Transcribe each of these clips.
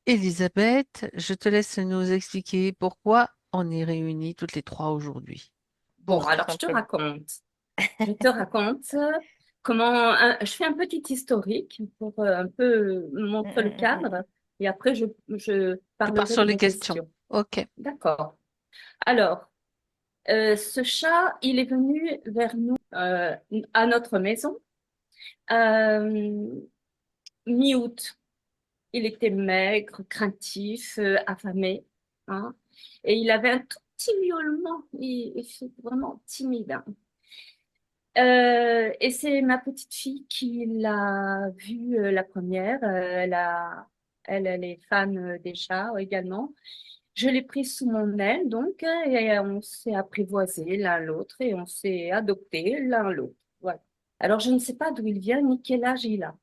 Elisabeth, je te laisse nous expliquer pourquoi on est réunis toutes les trois aujourd'hui. Bon, Pour tout alors je te simplement. raconte. Je te raconte je fais un petit historique pour un peu Mm, montrer le mm, mm, cadre et après je Tu pars parlerai sur de les mes questions. questions. Ok. D'accord. Alors, ce chat, il est venu vers nous à notre maison euh, mi-août. Il était maigre, craintif, affamé, hein, et il avait un tout petit miaulement. Il était vraiment timide, hein. Et c'est ma petite fille qui l'a vu la première. Elle est fan des chats également. Je l'ai prise sous mon aile, donc, et on s'est apprivoisés l'un l'autre et on s'est adoptés l'un l'autre. Voilà. Alors, je ne sais pas d'où il vient ni quel âge il a.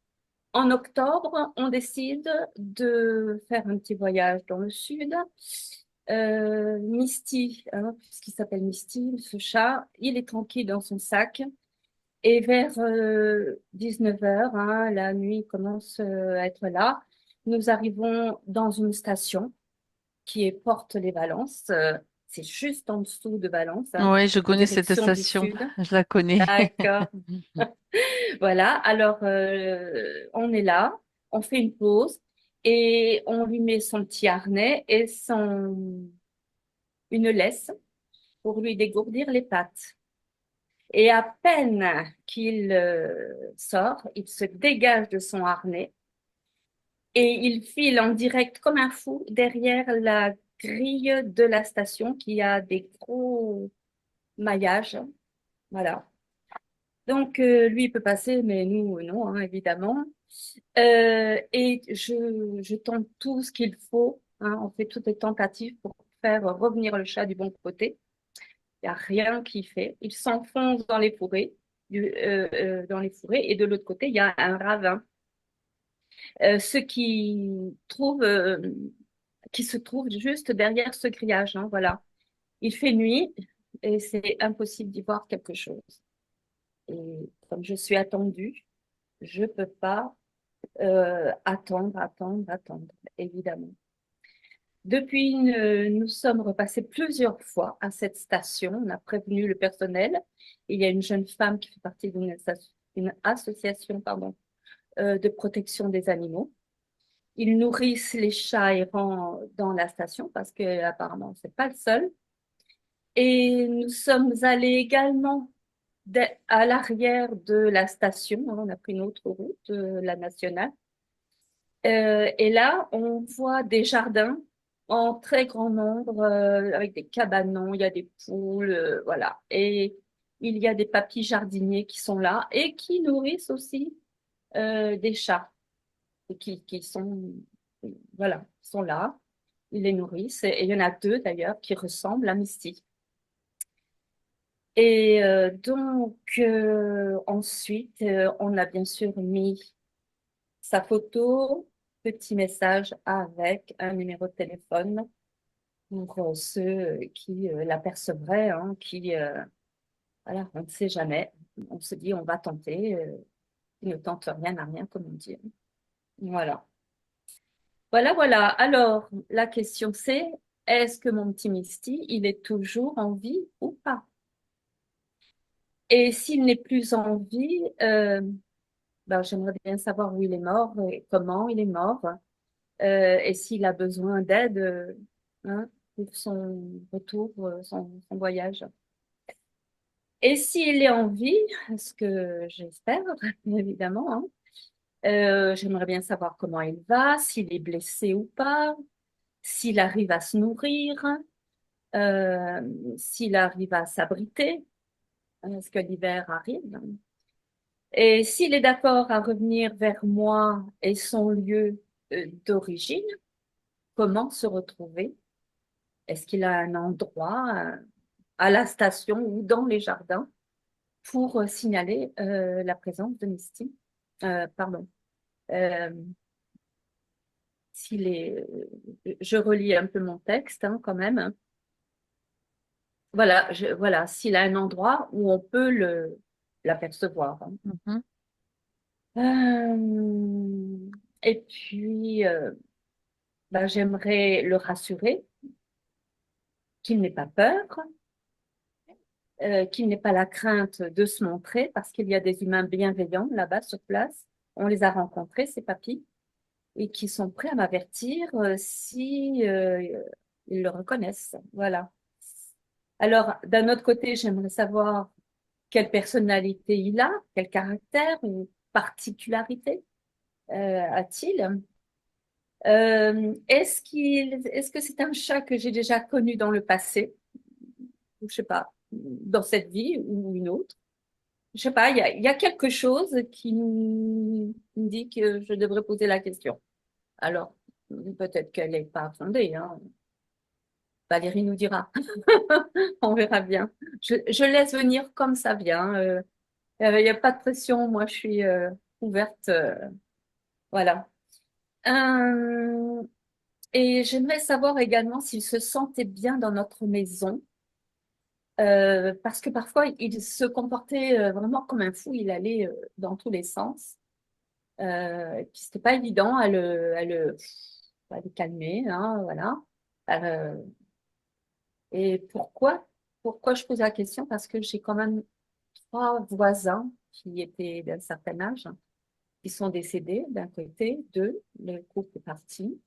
En octobre, on décide de faire un petit voyage dans le sud. Misty, hein, puisqu'il s'appelle Misty, ce chat, il est tranquille dans son sac. Et vers 19 heures, hein, la nuit commence à être là. Nous arrivons dans une station qui est Porte-les-Valences. C'est juste en dessous de Valence, hein, Oui, je en connais cette direction du station. sud. Je la connais. D'accord. Voilà. Alors, on est là, on fait une pause et on lui met son petit harnais et une laisse pour lui dégourdir les pattes. Et à peine qu'il sort, il se dégage de son harnais et il file en direct comme un fou derrière la grille de la station qui a des gros maillages. Voilà. Donc, lui, il peut passer, mais nous, non, hein, évidemment. Et je tente tout ce qu'il faut, hein. On fait toutes les tentatives pour faire revenir le chat du bon côté. Il n'y a rien qui fait. Il s'enfonce dans les fourrés, dans les fourrés, et de l'autre côté, il y a un ravin. Ce qui se trouve juste derrière ce grillage, hein, voilà. Il fait nuit et c'est impossible d'y voir quelque chose. Et comme je suis attendue, je ne peux pas attendre, évidemment. Depuis, nous sommes repassés plusieurs fois à cette station. On a prévenu le personnel. Il y a une jeune femme qui fait partie d'une association, pardon, de protection des animaux. Ils nourrissent les chats errants dans la station parce que apparemment c'est pas le seul. Et nous sommes allés également à l'arrière de la station. On a pris une autre route, la nationale. Et là, on voit des jardins en très grand nombre, avec des cabanons, il y a des poules, voilà. Et il y a des papys jardiniers qui sont là et qui nourrissent aussi des chats et qui sont, voilà, sont là. Ils les nourrissent. Et il y en a deux d'ailleurs qui ressemblent à Misty. Et donc, ensuite, on a bien sûr mis sa photo, petit message avec un numéro de téléphone pour ceux qui l'apercevraient, hein, voilà, on ne sait jamais. On se dit, on va tenter. Qui ne tente rien n'a rien, comme on dit. Voilà. Voilà. Alors, la question c'est, est-ce que mon petit Misty, il est toujours en vie ou pas? Et s'il n'est plus en vie, ben, j'aimerais bien savoir où il est mort et comment il est mort, et s'il a besoin d'aide, hein, pour son retour, son voyage. Et s'il est en vie, ce que j'espère, évidemment, hein, j'aimerais bien savoir comment il va, s'il est blessé ou pas, s'il arrive à se nourrir, euh, s'il arrive à s'abriter, parce que l'hiver arrive. Et s'il est d'accord à revenir vers moi et son lieu d'origine, comment se retrouver? Est-ce qu'il a un endroit à la station ou dans les jardins pour signaler la présence de Misty? Pardon. Euh, je relis un peu mon texte, hein, quand même. Voilà, s'il a un endroit où on peut l'apercevoir, hein. Mhm. Et puis, ben, j'aimerais le rassurer qu'il n'ait pas peur, qu'il n'ait pas la crainte de se montrer, parce qu'il y a des humains bienveillants là-bas sur place. On les a rencontrés, ces papis, et qui sont prêts à m'avertir si ils le reconnaissent. Voilà. Alors, d'un autre côté, j'aimerais savoir quelle personnalité il a, quel caractère ou particularité a-t-il. Est-ce que c'est un chat que j'ai déjà connu dans le passé, ou je sais pas, dans cette vie ou une autre? Je sais pas, il y a quelque chose qui me dit que je devrais poser la question. Alors, peut-être qu'elle n'est pas fondée, hein. Valérie nous dira. On verra bien. Je laisse venir comme ça vient. Il n'y a pas de pression. Moi, je suis ouverte. Voilà. Euh, et j'aimerais savoir également s'il se sentait bien dans notre maison. Parce que parfois, il se comportait vraiment comme un fou. Il allait dans tous les sens. Et puis, c'était pas évident à le calmer, hein, voilà. Euh, et pourquoi je pose la question? Parce que j'ai quand même trois voisins qui étaient d'un certain âge, qui sont décédés d'un côté, deux, le couple est parti.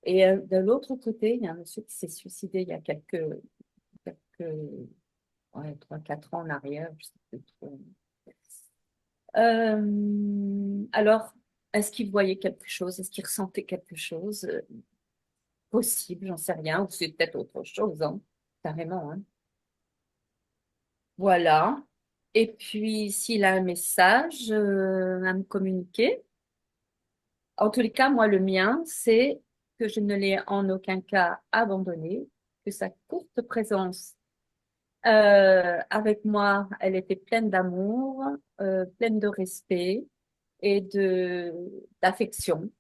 Et de l'autre côté, il y a un monsieur qui s'est suicidé il y a quelques ouais, 3, 4 ans en arrière. Je sais plus trop. Alors, est-ce qu'il voyait quelque chose? Est-ce qu'il ressentait quelque chose? Possible, j'en sais rien, ou c'est peut-être autre chose, hein, carrément, hein. Voilà. Et puis, s'il a un message à me communiquer, en tous les cas, moi, le mien, c'est que je ne l'ai en aucun cas abandonné, que sa courte présence avec moi, elle était pleine d'amour, pleine de respect et d'affection.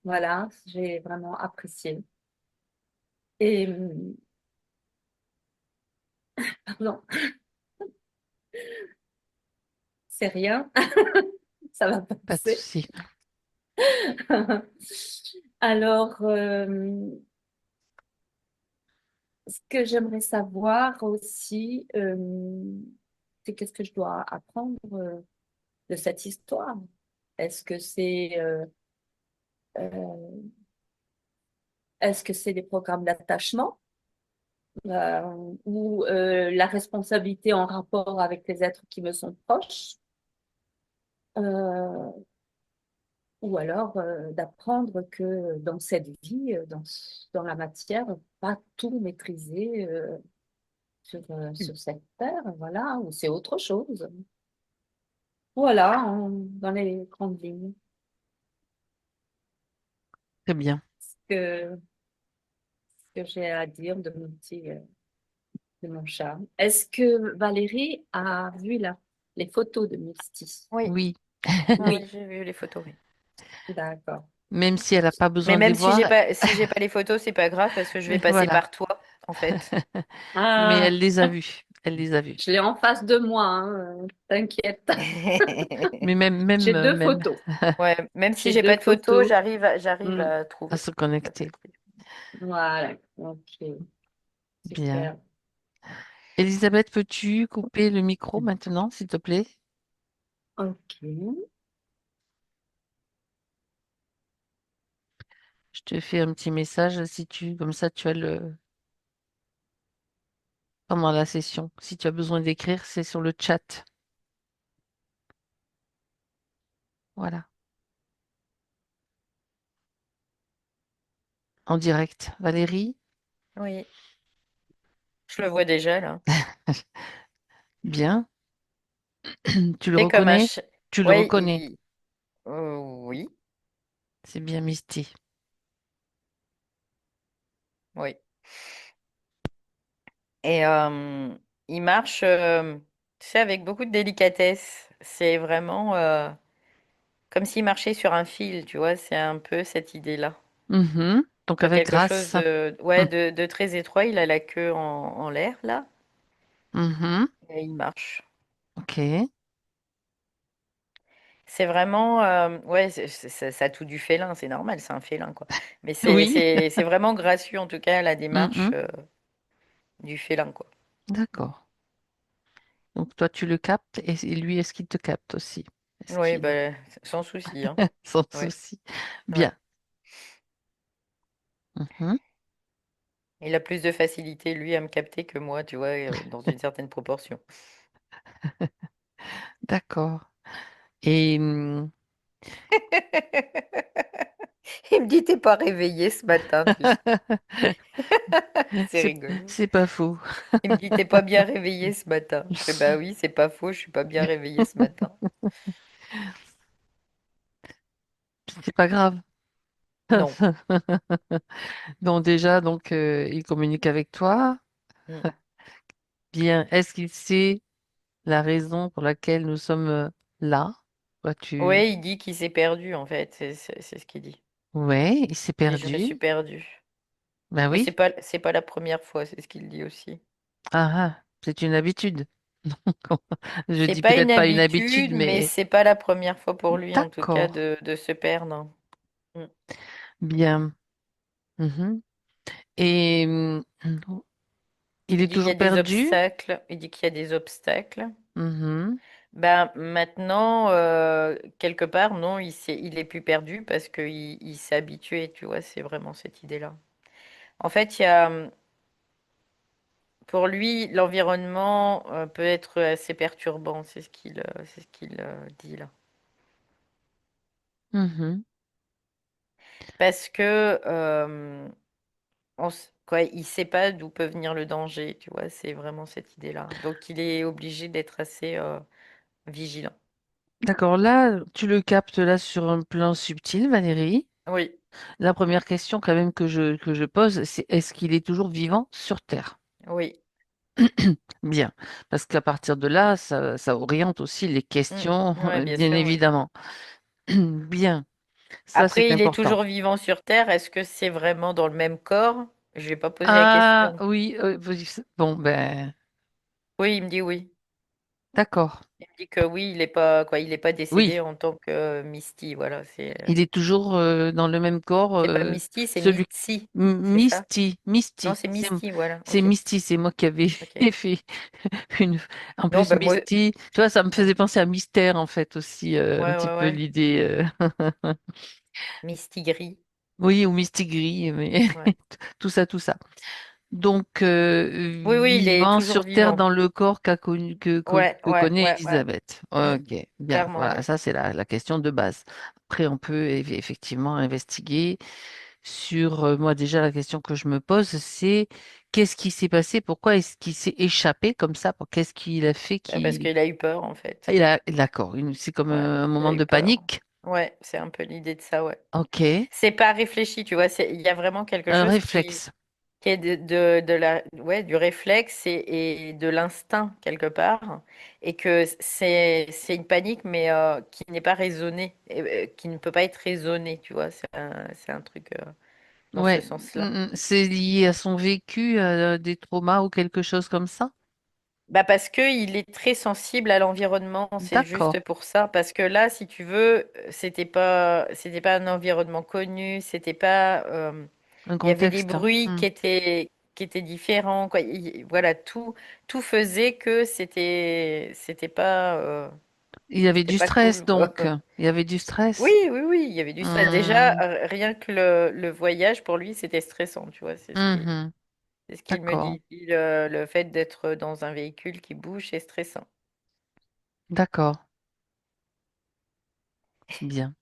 Voilà, j'ai vraiment apprécié. Et, pardon, c'est rien, ça va Pas de passer. souci. Alors, ce que j'aimerais savoir aussi, c'est qu'est-ce que je dois apprendre de cette histoire? Est-ce que euh, est-ce que c'est des programmes d'attachement ou la responsabilité en rapport avec les êtres qui me sont proches? Euh, ou alors d'apprendre que dans cette vie, dans la matière, pas tout maîtriser sur cette terre, voilà, ou c'est autre chose. Voilà, dans les grandes lignes, Très bien. ce que j'ai à dire de mon chat. Est-ce que Valérie a vu les photos de Misty? Oui, Oui. ouais, Oui, j'ai vu les photos, oui. d'accord. Même si elle n'a pas Mais besoin de les même voir, si j'ai pas les photos, c'est pas grave parce que je vais passer voilà. par toi, en fait. Mais Ah, elle les a vus. Elle les a vus. je l'ai en face de moi, hein, t'inquiète. Mais J'ai deux même photos. Ouais, même si J'ai j'ai pas deux de photos, photos. j'arrive Hmm, à à trouver. se Y a pas de connecter. souci. voilà, ok, Bien. super. Elisabeth, peux-tu couper le micro maintenant, s'il te plaît? Ok, Je te fais un petit message si comme ça, tu as pendant la session. Si tu as besoin d'écrire, c'est sur le chat. Voilà. En direct. Valérie? Oui, je le vois déjà là. Bien. Tu le C'est comme un reconnais? ch... Tu le Ouais, reconnais. oui, C'est bien Misty. oui. Et il marche, tu sais, avec beaucoup de délicatesse. C'est vraiment comme s'il marchait sur un fil, tu vois. C'est un peu cette idée-là. Mhm. Donc Pas avec quelque chose grâce. de, ouais, Mhm. de très étroit. Il a la queue en l'air là, Mhm. et il marche. Ok. C'est vraiment, ouais, ça a tout du félin, c'est normal, c'est un félin, quoi. Mais Oui. c'est vraiment gracieux, en tout cas, la démarche Mhm. du félin, quoi. D'accord. Donc toi, tu le captes et lui, est-ce qu'il te capte aussi? Est-ce Oui, qu'il... bah, sans souci, hein. Sans Ouais, souci. ouais. Bien. Mhm. Il a plus de facilité, lui, à me capter que moi, tu vois, dans une certaine proportion. D'accord. Et Il me dit, t'es pas réveillé ce matin, tu sais. C'est c'est rigolo. c'est pas faux. Il me dit, t'es pas bien réveillé ce matin. Je fais, bah oui, c'est pas faux, je suis pas bien réveillée ce matin. C'est pas grave. Non. Donc déjà, donc il communique avec toi. Mm. Bien. Est-ce qu'il sait la raison pour laquelle nous sommes là? Toi, tu... Ouais, il dit qu'il s'est perdu, en fait, c'est ce qu'il dit. Ouais, il s'est Il dit, je me suis perdu. perdu. Ben Mais oui. c'est pas la première fois, c'est ce qu'il dit aussi. Ah, ah, c'est une habitude. Je C'est dis pas une peut-être pas une habitude, habitude, mais mais c'est pas la première fois pour lui, en tout cas, d'accord. de se perdre. Mm. Bien. Mhm. Et il Il est dit qu'il y toujours a des perdu? obstacles. Il dit qu'il y a des obstacles. Mhm. Ben, maintenant, quelque part, non, il est plus perdu parce il s'est habitué, tu vois, c'est vraiment cette idée-là. En fait, pour lui, l'environnement peut être assez perturbant, c'est ce qu'il dit là. Mhm. Parce que quoi, il sait pas d'où peut venir le danger, tu vois, c'est vraiment cette idée-là. Donc, il est obligé d'être assez vigilant. D'accord. Là, tu le captes là sur un plan subtil, Valérie. Oui, La première question quand même que je pose, c'est est-ce qu'il est toujours vivant sur Terre? oui. Bien. Parce qu'à partir de là, ça oriente aussi les Mm. questions, Ouais, bien bien sûr, oui. évidemment. Bien. Ça, c'est Après, il est important. toujours vivant sur Terre. Est-ce que c'est vraiment dans le même corps? Je vais pas poser la Ah question. oui, bon, ben, Oui, il me dit oui. d'accord. Il me dit que oui, il est pas quoi, il est pas décédé Oui, en tant que Misty. Voilà, il est toujours dans le même corps, c'est pas Misty, c'est celui Mitzi, c'est ça? Non, Misty, c'est Misty. Voilà. c'est Ok, Misty, c'est moi qui avais ok. fait une. En Non, plus, ben moi, Misty, tu vois, ça me faisait penser à Mystère en fait aussi, un ouais, petit ouais, peu ouais. l'idée. Misty gris. Oui, ou Misty Gris, mais Ouais. tout ça, tout ça. Donc, Oui, oui, il est vivant toujours sur Terre vivant. dans le corps qu'a connu, Ouais, que ouais, connaît ouais, ouais. Elisabeth. Mm, Ok, bien. clairement, Voilà, ouais. ça c'est la question de base. Après, on peut effectivement investiguer sur, moi déjà, la question que je me pose, c'est qu'est-ce qui s'est passé? Pourquoi est-ce qu'il s'est échappé comme ça? Qu'est-ce qu'il a fait Ben, parce qui... qu'il a eu peur en fait. Ah, d'accord, c'est comme Ouais, un il a moment eu de peur. panique. Ouais, c'est un peu l'idée de ça, ouais. Ok, C'est pas réfléchi, tu vois, il y a vraiment quelque un chose réflexe. qui est ouais, du réflexe et de l'instinct quelque part, et que c'est une panique, mais qui n'est pas raisonnée, qui ne peut pas être raisonnée, tu vois, c'est un truc dans ce Ouais, sens-là. c'est lié à son vécu, à des traumas ou quelque chose comme ça? Bah parce que il est très sensible à l'environnement, c'est D'accord, juste pour ça. Parce que là, si tu veux, c'était pas un environnement connu, c'était pas, un il y avait des contexte. bruits Hmm. qui étaient différents, quoi. Voilà, tout faisait que Il y avait c'était du pas stress, cool, quoi. donc. Il y avait du Oui, stress. oui, oui, il y avait du stress. Déjà, Hmm. rien que le voyage pour lui, c'était stressant, tu vois. Mhm. C'est ce qu'il me D'accord, dit. Le fait d'être dans un véhicule qui bouge, c'est stressant. d'accord, bien.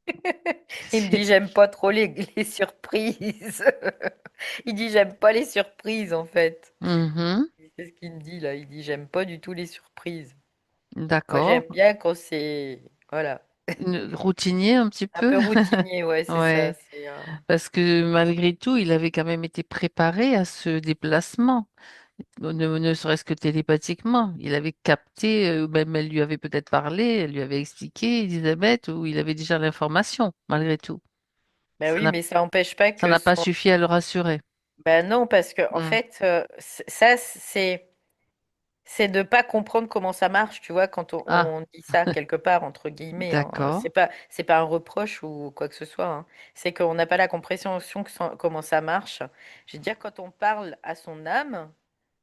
Il me dit, j'aime pas trop les surprises. Il dit, j'aime pas les surprises, en fait. Mhm. C'est ce qu'il me dit, là. Il dit, j'aime pas du tout les surprises. Moi, D'accord. j'aime bien quand c'est, voilà, Routinier un petit un peu. peu routinier, ouais, c'est ça. Ouais, parce que malgré tout, il avait quand même été préparé à ce déplacement, ne serait-ce que télépathiquement. Il avait capté, ou même elle lui avait peut-être parlé, elle lui avait expliqué, Elisabeth, ou il avait déjà l'information, malgré tout. Ben Ça oui, n'a mais ça n'empêche pas ça que n'a pas suffi à le rassurer. ben non, parce que, en Hmm. fait, ça, c'est, C'est de pas comprendre comment ça marche, tu vois, quand Ah, on dit ça quelque part, entre guillemets, hein. d'accord, C'est pas un reproche ou quoi que ce soit, hein. C'est qu'on n'a pas la compréhension comment ça marche. Je veux dire, quand on parle à son âme,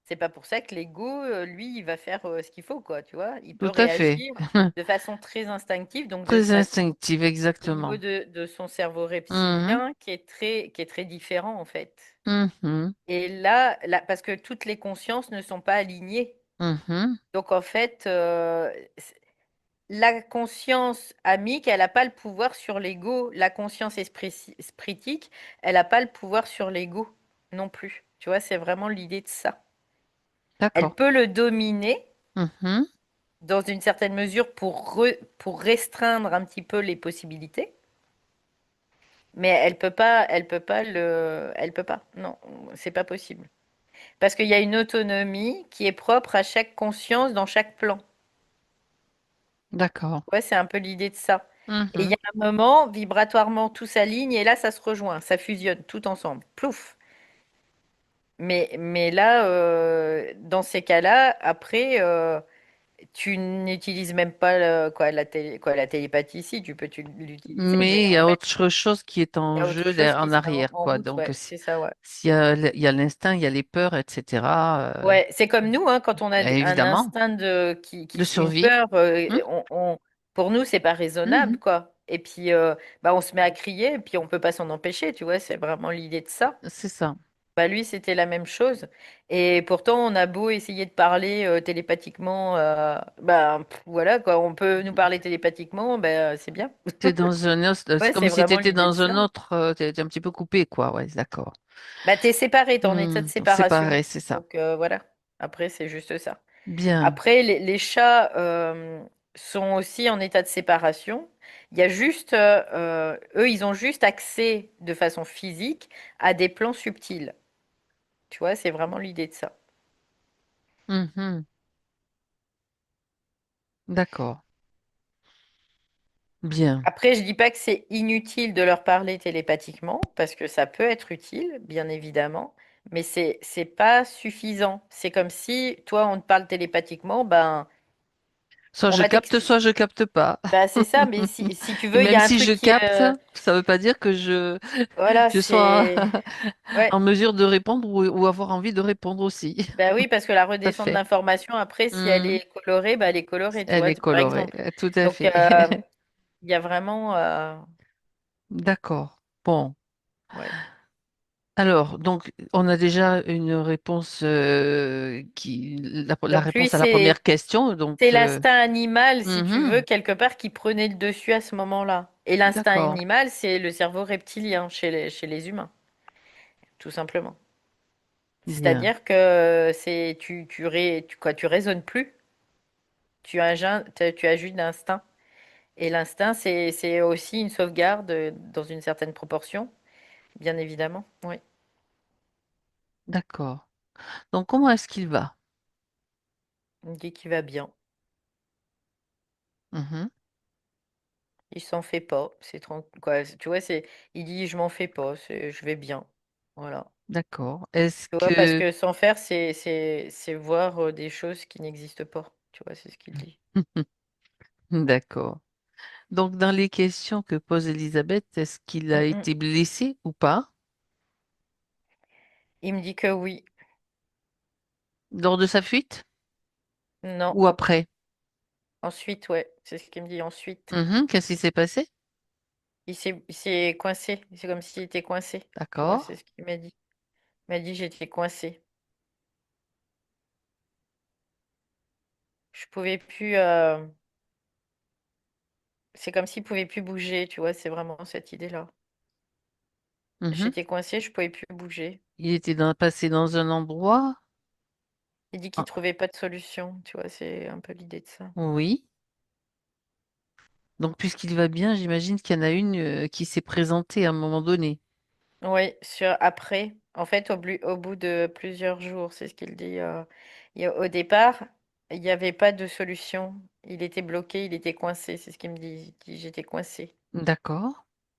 c'est pas pour ça que l'ego, lui, il va faire ce qu'il faut, quoi, tu vois. Il peut tout à fait. réagir de façon très instinctive, donc de Très façon instinctive, au niveau exactement. de son cerveau Mhm, reptilien qui est très différent, en fait. mhm, Et là, parce que toutes les consciences ne sont pas alignées. mhm. Donc en fait, la conscience amique, elle n'a pas le pouvoir sur l'ego. La conscience spritique, elle n'a pas le pouvoir sur l'ego non plus. Tu vois, c'est vraiment l'idée de ça. Elle D'accord. peut le dominer Mhm. dans une certaine mesure pour restreindre un petit peu les possibilités, mais elle peut pas. Non, c'est pas possible. Parce qu'il y a une autonomie qui est propre à chaque conscience dans chaque plan. D'accord. Ouais, c'est un peu l'idée de ça. Et il y Mhm. a un moment, vibratoirement, tout s'aligne et là, ça se rejoint, ça fusionne tout ensemble. Plouf. Mais là, dans ces cas-là, après, tu n'utilises même pas la télépathie ici, l'utiliser, Mais mais il y en a fait, autre chose qui est il y en a autre jeu chose qui en se met arrière, en quoi. route, Donc, ouais, c'est ça, ouais. il y a l'instinct, il y a les peurs, etc. Ouais, c'est comme nous, hein, quand on a un Évidemment, instinct de une survie. peur, Hmm. pour nous, c'est pas raisonnable, Mhm. quoi. Et puis, bah, on se met à crier, et puis on peut pas s'en empêcher, tu vois, c'est vraiment l'idée de ça. C'est ça. Bah, lui, c'était la même chose. Et pourtant, on a beau essayer de parler télépathiquement, bah, voilà, quoi, on peut nous parler télépathiquement, ben, c'est bien. T'es dans c'est Ouais, comme c'est si tu vraiment étais l'idée de dans un ça. autre, t'es un petit peu coupé, quoi. Ouais, d'accord. Bah, t'es séparé, t'es en état de Hmm. séparation. Séparé, c'est ça. Donc, voilà. Après, c'est juste ça. Bien. Après, les chats sont aussi en état de séparation. Il y a juste, eux, ils ont juste accès de façon physique à des plans subtils. Tu vois, c'est vraiment l'idée de ça. Mhm. D'accord. Bien. Après, je dis pas que c'est inutile de leur parler télépathiquement, parce que ça peut être utile, bien évidemment, mais c'est pas suffisant. C'est comme si, toi, on te parle télépathiquement, ben, Soit on je va capte, t'expliquer. soit je capte pas. Ben, c'est ça, mais si tu Et veux, il y même a un si truc je qui, capte, ça ne veut pas dire que voilà, je sois c'est, ouais. en mesure de répondre ou avoir envie de répondre aussi. Ben oui, parce que la Tout à redescente fait. d'information, après, si elle Mhm. est colorée, ben elle est colorée, tu Elle vois, est par colorée, exemple. tout à Donc, fait. il y a vraiment, D'accord. Bon. ouais. Alors, donc, on a déjà une réponse la Donc lui, réponse à la première question. c'est Donc, l'instinct animal, si tu veux, mhm. quelque part, qui prenait le dessus à ce moment-là. Et l'instinct D'accord. animal, c'est le cerveau reptilien chez les humains, tout simplement. Bien. C'est-à-dire que tu raisonnes plus, tu agites d'instinct. Et l'instinct, c'est aussi une sauvegarde dans une certaine proportion, bien évidemment. Oui. D'accord. Donc, comment est-ce qu'il va? Il dit qu'il va bien. Mhm. Il s'en fait pas. C'est quoi. Tu vois, il dit je m'en fais pas. Je vais bien. Voilà. D'accord. Est-ce Tu vois, parce que... que sans faire, c'est voir des choses qui n'existent pas. Tu vois, c'est ce qu'il dit. D'accord. Donc, dans les questions que pose Elisabeth, est-ce qu'il a Mm, mm. été blessé ou pas Il me dit que oui. lors de sa fuite Non. ou après? Ensuite, ouais. C'est ce qu'il me dit ensuite. Mhm. Qu'est-ce qui s'est passé? Il s'est coincé. C'est comme s'il était coincé. Tu vois, D'accord. c'est ce qu'il m'a dit. Il m'a dit j'étais coincé. Je pouvais plus. C'est comme s'il pouvait plus bouger. Tu vois, c'est vraiment cette idée-là. Mhm. J'étais coincé, je pouvais plus bouger. Il était passé dans un endroit. Il dit qu'il Ah, trouvait pas de solution. Tu vois, c'est un peu l'idée de ça. oui. Donc, puisqu'il va bien, j'imagine qu'il y en a une qui s'est présentée à un moment donné. Oui, après, en fait, au bout de plusieurs jours, c'est ce qu'il dit. Au départ, il n'y avait pas de solution. Il était bloqué, il était coincé, c'est ce qu'il me dit. Il dit, j'étais coincé. D'accord.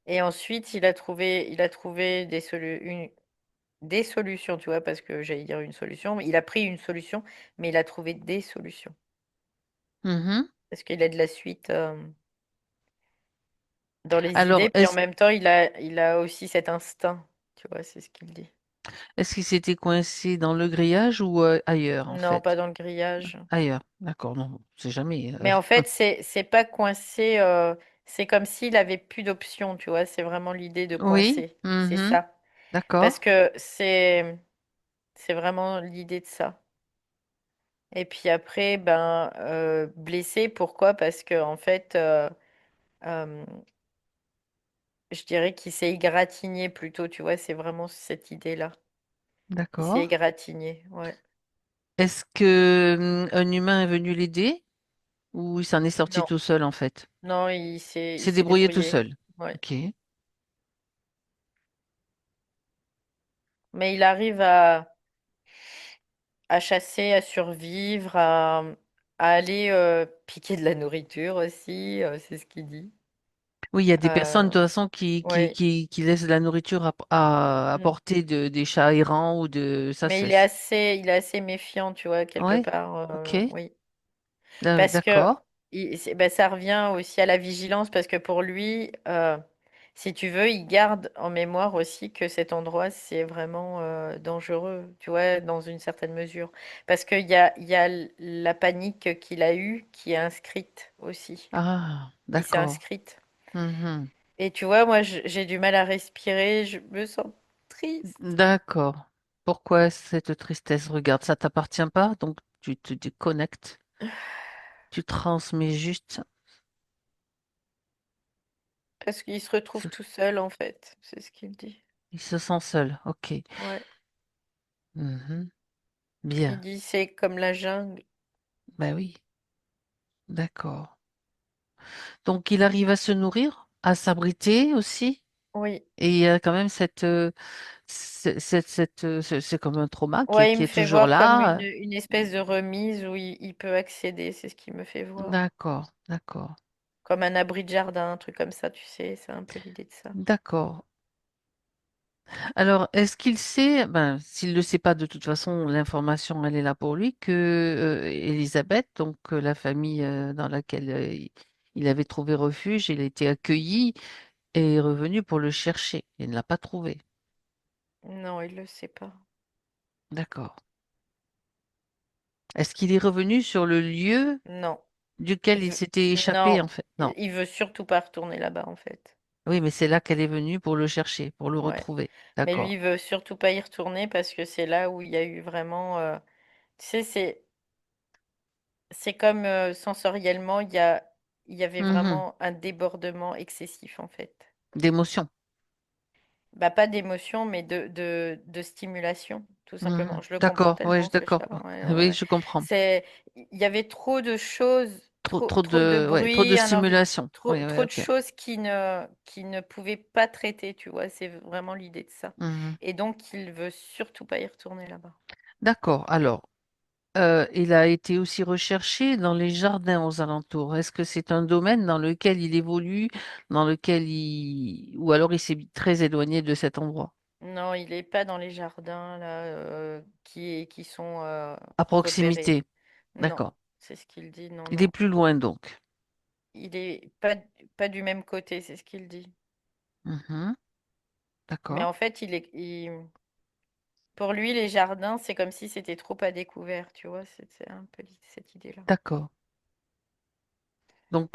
Et ensuite, il a trouvé des solutions, tu vois, parce que j'allais dire une solution. Il a pris une solution, mais il a trouvé des solutions. Mhm. Parce qu'il a de la suite dans les Alors, idées, puis en même temps, il a aussi cet instinct, tu vois, c'est ce qu'il dit. est-ce qu'il s'était coincé dans le grillage ou ailleurs, en Non, pas fait? dans le grillage. Ailleurs, d'accord, non, c'est jamais. Mais en fait, c'est pas coincé, c'est comme s'il avait plus d'options, tu vois, c'est vraiment l'idée de Oui, coincer. C'est mhm, ça. Parce d'accord, que c'est vraiment l'idée de ça. Et puis après, ben, blessé, pourquoi? Parce que en fait, euh, je dirais qu'il s'est égratigné plutôt, tu vois, c'est vraiment cette idée-là. Il s'est d'accord. égratigné, ouais. Est-ce que un humain est venu l'aider ou il s'en est sorti Non, tout seul, en fait? non, Il il s'est s'est débrouillé tout débrouillé. seul. Ouais. Ok, Mais il arrive à chasser, à survivre, à aller piquer de la nourriture aussi, c'est ce qu'il dit. oui, il y a des personnes, de Euh, toute façon, ouais. qui laissent de la nourriture à Mm. portée des chats errants ou de... Ça, Mais c'est... il est assez méfiant, tu vois, quelque Oui, part. ok, Oui. Parce que d'accord, ben, ça revient aussi à la vigilance, parce que pour lui, si tu veux, il garde en mémoire aussi que cet endroit, c'est vraiment dangereux, tu vois, dans une certaine mesure. Parce qu'il y a la panique qu'il a eue qui est inscrite aussi, ah, qui s'est d'accord, inscrite. mhm, Et tu vois, moi, j'ai du mal à respirer, je me sens triste. d'accord. Pourquoi cette tristesse? Regarde, ça t'appartient pas, donc tu te déconnectes, tu transmets juste. Parce qu'il se retrouve tout seul, en fait, c'est ce qu'il dit. Il se sent seul, ok. Ouais. Mhm, Il bien, dit, c'est comme la jungle. ben oui, d'accord. Donc il arrive à se nourrir, à s'abriter aussi, Oui. et il y a quand même c'est comme un trauma Ouais, il qui me est fait toujours voir comme là. une espèce de remise où il peut accéder, c'est ce qu'il me fait voir. D'accord, d'accord, Comme un abri de jardin, un truc comme ça, tu sais, c'est un peu l'idée de ça. d'accord. Alors, est-ce qu'il sait, ben, s'il ne le sait pas de toute façon, l'information, elle est là pour lui, que Elisabeth, donc la famille dans laquelle il avait trouvé refuge, il a été accueilli, est revenu pour le chercher. Il ne l'a pas trouvé. Non, il le sait pas. D'accord. Est-ce qu'il est revenu sur le lieu Non. duquel Il il veut... s'était échappé, Non, en fait? Non. il veut surtout pas retourner là-bas, en fait. Oui, mais c'est là qu'elle est venue pour le chercher, pour le Ouais. retrouver. Mais lui, D'accord. il veut surtout pas y retourner parce que c'est là où il y a eu vraiment... Tu sais, c'est comme sensoriellement, il y avait Mhm. vraiment un débordement excessif, en fait. D'émotion. Bah, pas d'émotion, mais de stimulation, tout simplement. Mhm. Je le comprends D'accord, oui, tellement, ce d'accord. chat. Ouais, ouais, Oui, ouais. je comprends. Il y avait trop de choses, Trop, trop, trop trop de de, ouais, trop de bruit, stimulation. trop, Oui, oui, trop de ok. choses qui ne pouvaient pas traiter, tu vois. C'est vraiment l'idée de ça. Mhm. Et donc, il veut surtout pas y retourner là-bas. D'accord. Alors, il a été aussi recherché dans les jardins aux alentours. Est-ce que c'est un domaine dans lequel il évolue, dans lequel il... ou alors il s'est très éloigné de cet endroit, Non, il est pas dans les jardins, là, qui sont à repérés. proximité? Non, D'accord. c'est ce qu'il dit. Non, Il est non. plus loin donc. Il est pas du même côté, c'est ce qu'il dit. Mhm. Mais D'accord. en fait, pour lui, les jardins, c'est comme si c'était trop à découvert, tu vois, c'est un peu cette idée-là. D'accord. Donc,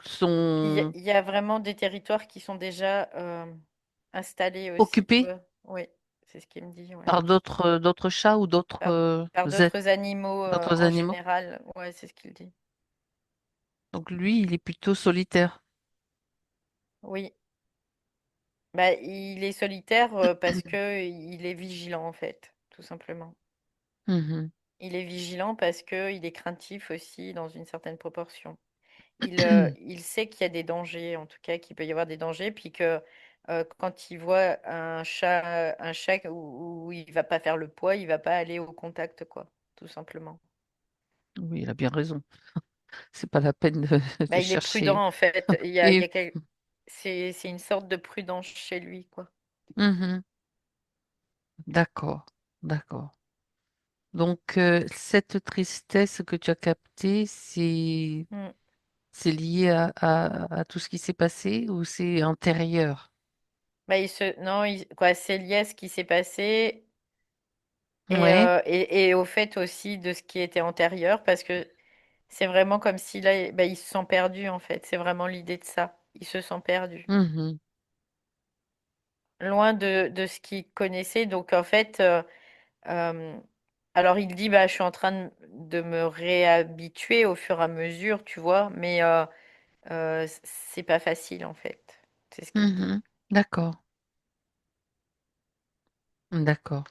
Puis sont il y a vraiment des territoires qui sont déjà installés aussi, tu occupés vois. Oui, c'est ce qu'il me dit, ouais. par d'autres chats ou d'autres Par d'autres animaux d'autres en animaux. général, ouais, c'est ce qu'il dit. Donc lui, il est plutôt solitaire. Oui, bah, il est solitaire parce que il est vigilant en fait, tout simplement. Mhm. Il est vigilant parce que il est craintif aussi dans une certaine proportion. Il sait qu'il y a des dangers, en tout cas qu'il peut y avoir des dangers, puis que quand il voit un chat où il va pas faire le poids, il va pas aller au contact, quoi, tout simplement. Oui, il a bien raison. C'est pas la peine de, de Bah, il est chercher. prudent, en fait. Il y Et a c'est une sorte de prudence chez lui, quoi. mhm. D'accord. d'accord. Donc, cette tristesse que tu as captée, Mm. c'est lié à tout ce qui s'est passé ou c'est antérieur? Bah, non, quoi, c'est lié à ce qui s'est passé Ouais. et au fait aussi de ce qui était antérieur, parce que c'est vraiment comme si là, bah, il se sent perdu en fait. C'est vraiment l'idée de ça. Il se sent perdu. Mhm. Loin de ce qu'il connaissait. Donc en fait, euh, alors il dit, bah, je suis en train de me réhabituer au fur et à mesure, tu vois, mais c'est pas facile en fait. C'est ce qu'il dit. Mhm. D'accord, d'accord.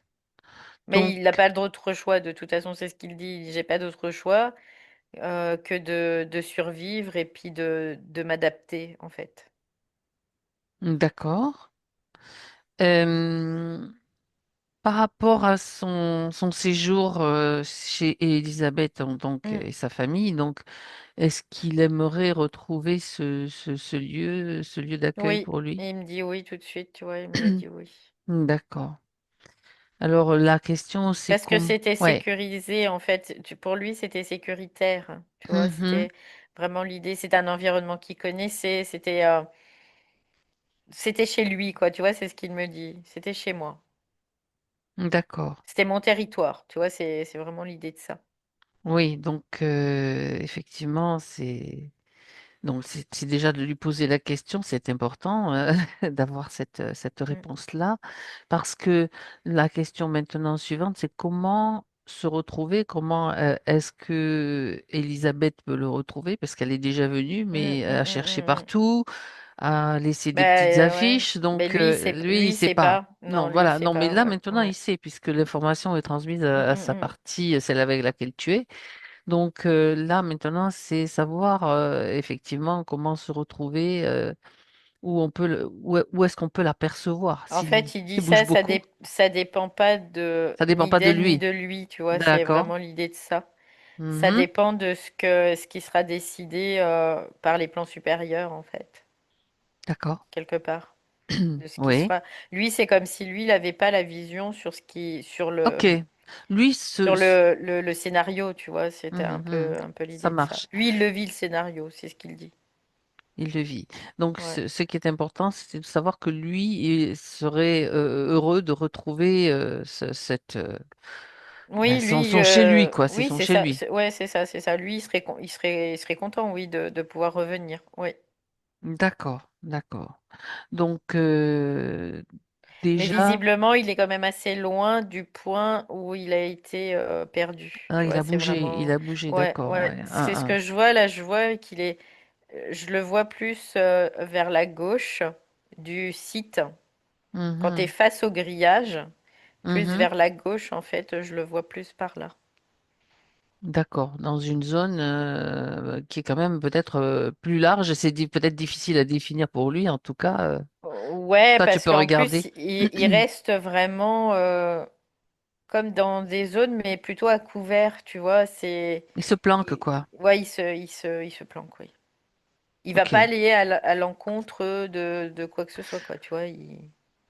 Mais Donc, il n'a pas d'autre choix, de toute façon, c'est ce qu'il dit. Il dit, j'ai pas d'autre choix que de survivre et puis de m'adapter, en fait. d'accord. Euh, Par rapport à son séjour chez Elisabeth Mm, et sa famille, donc, est-ce qu'il aimerait retrouver ce lieu d'accueil oui, pour lui? et il me dit oui tout de suite, tu vois, il me le dit oui. D'accord. Alors, la question, c'est Parce que comme... c'était Ouais. sécurisé, en fait. Pour lui, c'était sécuritaire, tu vois, Mhm. c'était vraiment l'idée. C'était un environnement qu'il connaissait, c'était chez lui, quoi, tu vois, c'est ce qu'il me dit. C'était chez moi. D'accord. C'était mon territoire, tu vois, c'est vraiment l'idée de ça. Oui, donc, effectivement, c'est déjà de lui poser la question, c'est important d'avoir cette Mm, réponse-là, parce que la question maintenant suivante, c'est comment se retrouver, comment est-ce que Elisabeth peut le retrouver, parce qu'elle est déjà venue, mm, mais mm, a mm, cherché mm, mm. partout, a laissé des Bah, petites ouais. affiches, Mais donc lui, il lui, sait c'est pas. pas. Non, Non, lui, voilà, c'est non, mais pas. là Ouais, maintenant il ouais. sait, puisque l'information est transmise Mm, à mm, sa mm. partie, celle avec laquelle tu es. Donc là, maintenant, c'est savoir effectivement comment se retrouver, où où est-ce qu'on peut l'apercevoir, En s'il fait, il dit bouge ça, beaucoup. ça dépend pas Ça dépend ni pas de d'elle ni lui. de lui, tu vois. C'est D'accord. vraiment l'idée de ça. Ça Mhm. dépend de ce qui sera décidé par les plans supérieurs, en fait, D'accord. quelque part. De ce qui Oui. sera. Lui, c'est comme si lui, il n'avait pas la vision Ok. Lui, sur le scénario, tu vois. C'était Mhm. un peu Ça l'idée de ça. marche. Lui, il le vit le scénario, c'est ce qu'il dit. Il le vit. Donc, Ouais. ce qui est important, c'est de savoir que lui il serait heureux de retrouver Oui, lui, son chez lui, quoi. C'est oui, son c'est chez ça. lui. Ouais, c'est ça, c'est ça. Lui, il serait content, oui, de pouvoir revenir. Oui. D'accord, d'accord. Donc, Mais déjà, visiblement, il est quand même assez loin du point où il a été perdu. ah, Tu vois, c'est vraiment. il a bougé, Ouais, d'accord, ouais. ouais. C'est ce que Un. je vois là. Je vois qu'il est. Je le vois plus vers la gauche du site. Quand tu es Mhm, face au grillage, plus mhm. vers la gauche, en fait, je le vois plus par là. D'accord, dans une zone qui est quand même peut-être plus large, peut-être difficile à définir pour lui, en tout cas, Ouais, ça tu parce peux qu'en plus, regarder. il reste vraiment comme dans des zones, mais plutôt à couvert, tu vois. Il se planque, quoi. Ouais, il se planque, oui. Il va pas Ok. aller à l'encontre de quoi que ce soit, quoi, tu vois.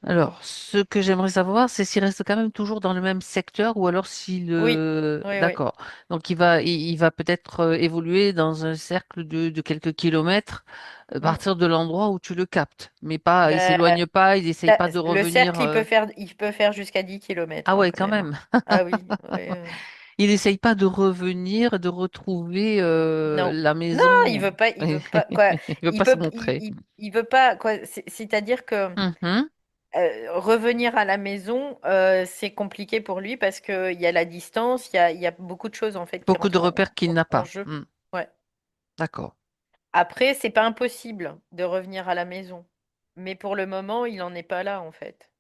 Alors, ce que j'aimerais savoir, c'est s'il reste quand même toujours dans le même secteur ou alors s'il... Oui, oui, oui. D'accord. Donc, il va peut-être évoluer dans un cercle de quelques kilomètres à Mm. partir de l'endroit où tu le captes. Mais pas, il Ben, s'éloigne pas, il n'essaye pas de le revenir. cercle, il peut faire jusqu'à 10 Ah kilomètres ouais, quand quand même, hein. même. Ah oui, oui, Il n'essaye pas de revenir, de retrouver non. la Non, maison. il veut pas, quoi. Il veut pas se montrer. Il veut pas, quoi. C'est-à-dire que Mhm. revenir à la maison, c'est compliqué pour lui parce qu'il y a la distance, il y a beaucoup de choses en fait qui Beaucoup de rentrent repères qu'il n'a en pas. jeu. Hmm. Ouais. D'accord. Après, c'est pas impossible de revenir à la maison. Mais pour le moment, il n'en est pas là, en fait.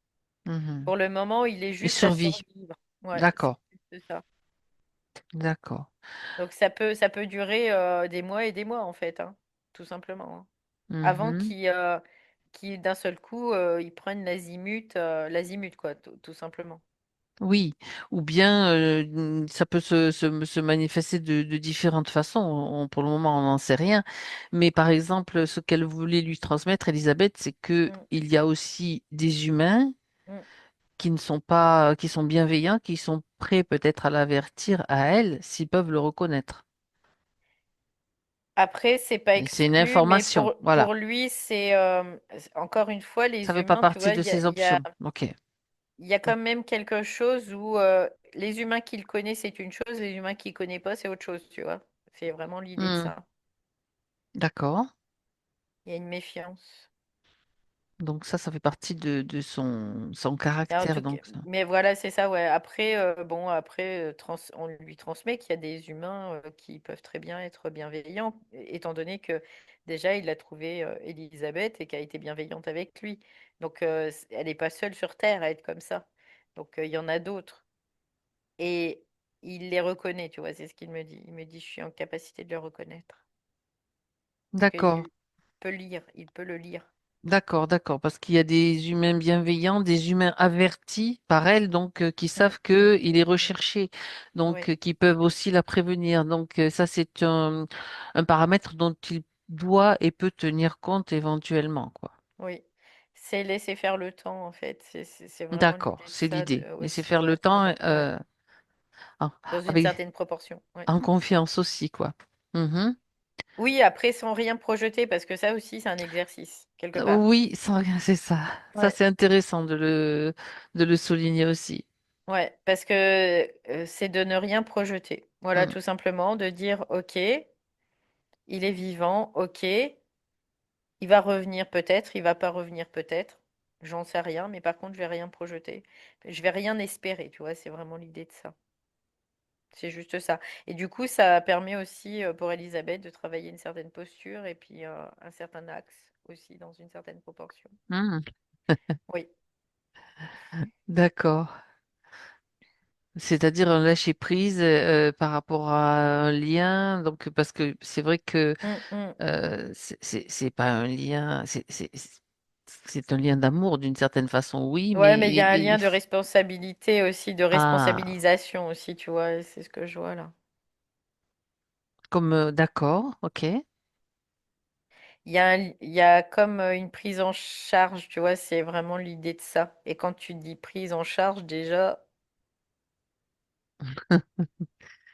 Mhm. Pour le moment, il est Il juste à survit. survivre. Ouais, c'est D'accord. juste ça. D'accord. Donc ça peut durer des mois et des mois, en fait, hein, tout simplement, hein. Avant Mhm. d'un seul coup, ils prennent l'azimut, quoi, tout simplement. Oui, ou bien ça peut se manifester de différentes façons. Pour le moment, on n'en sait rien. Mais par exemple, ce qu'elle voulait lui transmettre, Elisabeth, c'est que Mm, il y a aussi des humains mm. qui ne sont pas, qui sont bienveillants, qui sont prêts peut-être à l'avertir à elle s'ils peuvent le reconnaître. Après, c'est pas Et c'est une exclu, mais information, pour voilà. lui, encore une fois, Ça les fait pas humains, tu partie vois, de ses options. Ok. il y a quand même quelque chose où les humains qu'il connaît, c'est une chose, les humains qu'il connaît pas, c'est autre chose, tu vois. C'est vraiment l'idée de Hmm, ça. d'accord. Il y a une méfiance. Donc ça fait partie de son Et en caractère. tout cas, Donc ça. mais voilà, c'est ça, ouais. Après, bon, après, on lui transmet qu'il y a des humains qui peuvent très bien être bienveillants, étant donné que déjà, il a trouvé Elisabeth et qu'elle a été bienveillante avec lui. Donc, elle n'est pas seule sur Terre à être comme ça. Donc, il y en a d'autres. Et il les reconnaît, tu vois, c'est ce qu'il me dit. Il me dit, je suis en capacité de le reconnaître. Parce D'accord. qu'il peut lire, il peut le lire. D'accord, d'accord, parce qu'il y a des humains bienveillants, des humains avertis par elle, donc qui Mm, savent que il est recherché, donc oui, qui peuvent aussi la prévenir. Donc ça, c'est un paramètre dont il doit et peut tenir compte éventuellement, quoi. oui. C'est laisser faire le temps, en fait. C'est vraiment D'accord, l'idée de c'est ça, l'idée. Laisser aussi, faire le ouais, temps ouais. en, Dans une avec certaine proportion, ouais. en confiance aussi, quoi. Mhm. Oui, après, sans rien projeter, parce que ça aussi, c'est un exercice, quelque part. Oui, sans rien, c'est ça. Ça, Ouais, c'est intéressant de le souligner aussi. ouais, parce que c'est de ne rien projeter. Voilà, Mm. tout simplement, de dire, OK, il est vivant, OK, il va revenir peut-être, il va pas revenir peut-être, j'en sais rien, mais par contre, je vais rien projeter. Je vais rien espérer, tu vois, c'est vraiment l'idée de ça. C'est juste ça. Et du coup, ça permet aussi pour Elisabeth de travailler une certaine posture et puis un certain axe aussi dans une certaine proportion. Mm. Oui, D'accord. C'est-à-dire un lâcher-prise par rapport à un lien. Donc, parce que c'est vrai que mm, mm. c'est pas un lien, c'est un lien d'amour d'une certaine façon, oui, Ouais, mais mais il y a un lien de responsabilité aussi, de ah, responsabilisation aussi, tu vois, c'est ce que je vois là. comme d'accord, ok. Il y a comme une prise en charge, tu vois, c'est vraiment l'idée de ça. Et quand tu dis prise en charge, déjà,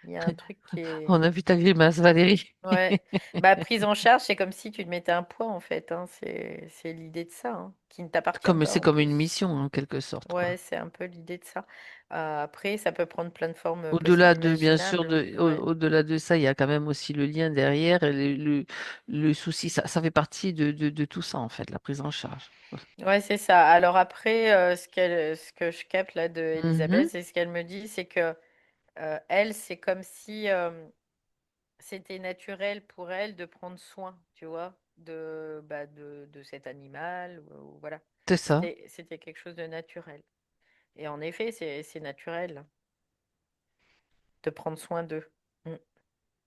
il y a un truc qui est... On a vu ta grimace, Valérie. Ouais, bah prise en charge, c'est comme si tu te mettais un poids en fait, hein. C'est l'idée de ça, hein, qui ne t'appartient Comme pas c'est en comme une plus. mission en quelque sorte, Ouais, quoi. c'est un peu l'idée de ça. Après, ça peut prendre plein de formes possibles Au-delà de, bien sûr, imaginables. Ouais, au-delà de ça, il y a quand même aussi le lien derrière et le souci. Ça fait partie de tout ça, en fait, la prise en charge. ouais, c'est ça. Alors après, ce que je capte là de Mhm, Elisabeth, c'est ce qu'elle me dit, c'est que elle, c'est comme si c'était naturel pour elle de prendre soin, tu vois, de cet animal, ou voilà. c'est ça, C'était quelque chose de naturel. Et en effet, c'est naturel de prendre soin d'eux. Mm.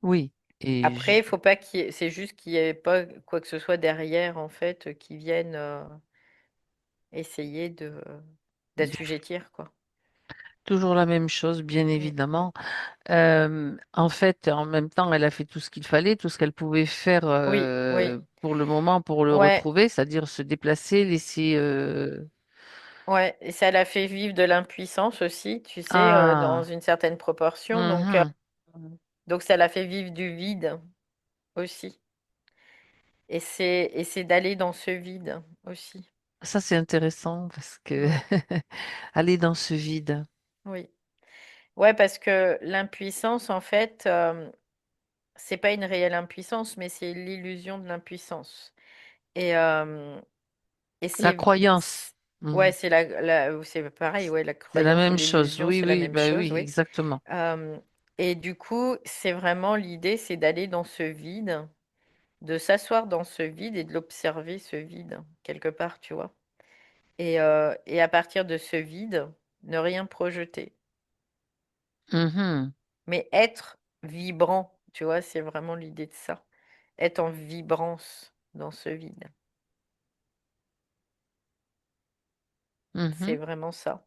oui. Et Après, il faut pas c'est juste qu'il n'y ait pas quoi que ce soit derrière, en fait, qui vienne essayer de d'assujettir, quoi. toujours la même chose, bien Mm, mm. évidemment. En fait, en même temps, elle a fait tout ce qu'il fallait, tout ce qu'elle pouvait faire Oui, oui. pour le moment, pour le Ouais, retrouver, c'est-à-dire se déplacer, laisser... ouais. Et ça l'a fait vivre de l'impuissance aussi, tu sais, dans Ah, une certaine proportion. mhm. Donc ça l'a fait vivre du vide aussi. Et c'est d'aller dans ce vide aussi. Ça, c'est intéressant parce que Ouais, aller dans ce vide. oui. Ouais, parce que l'impuissance, en fait, c'est pas une réelle impuissance, mais c'est l'illusion de l'impuissance. Et, euh, et La c'est- croyance. ouais, Mhm. c'est pareil, ouais, la C'est la croyance et même chose. l'illusion, Oui, c'est la oui, même bah chose, oui, oui. exactement. Euh, et du coup, c'est vraiment l'idée, c'est d'aller dans ce vide, de s'asseoir dans ce vide et de l'observer, ce vide, quelque part, tu vois. Et à partir de ce vide, ne rien projeter, Mhm, mais être vibrant, tu vois, c'est vraiment l'idée de ça. Être en vibrance dans ce vide. C'est mhm. vraiment ça.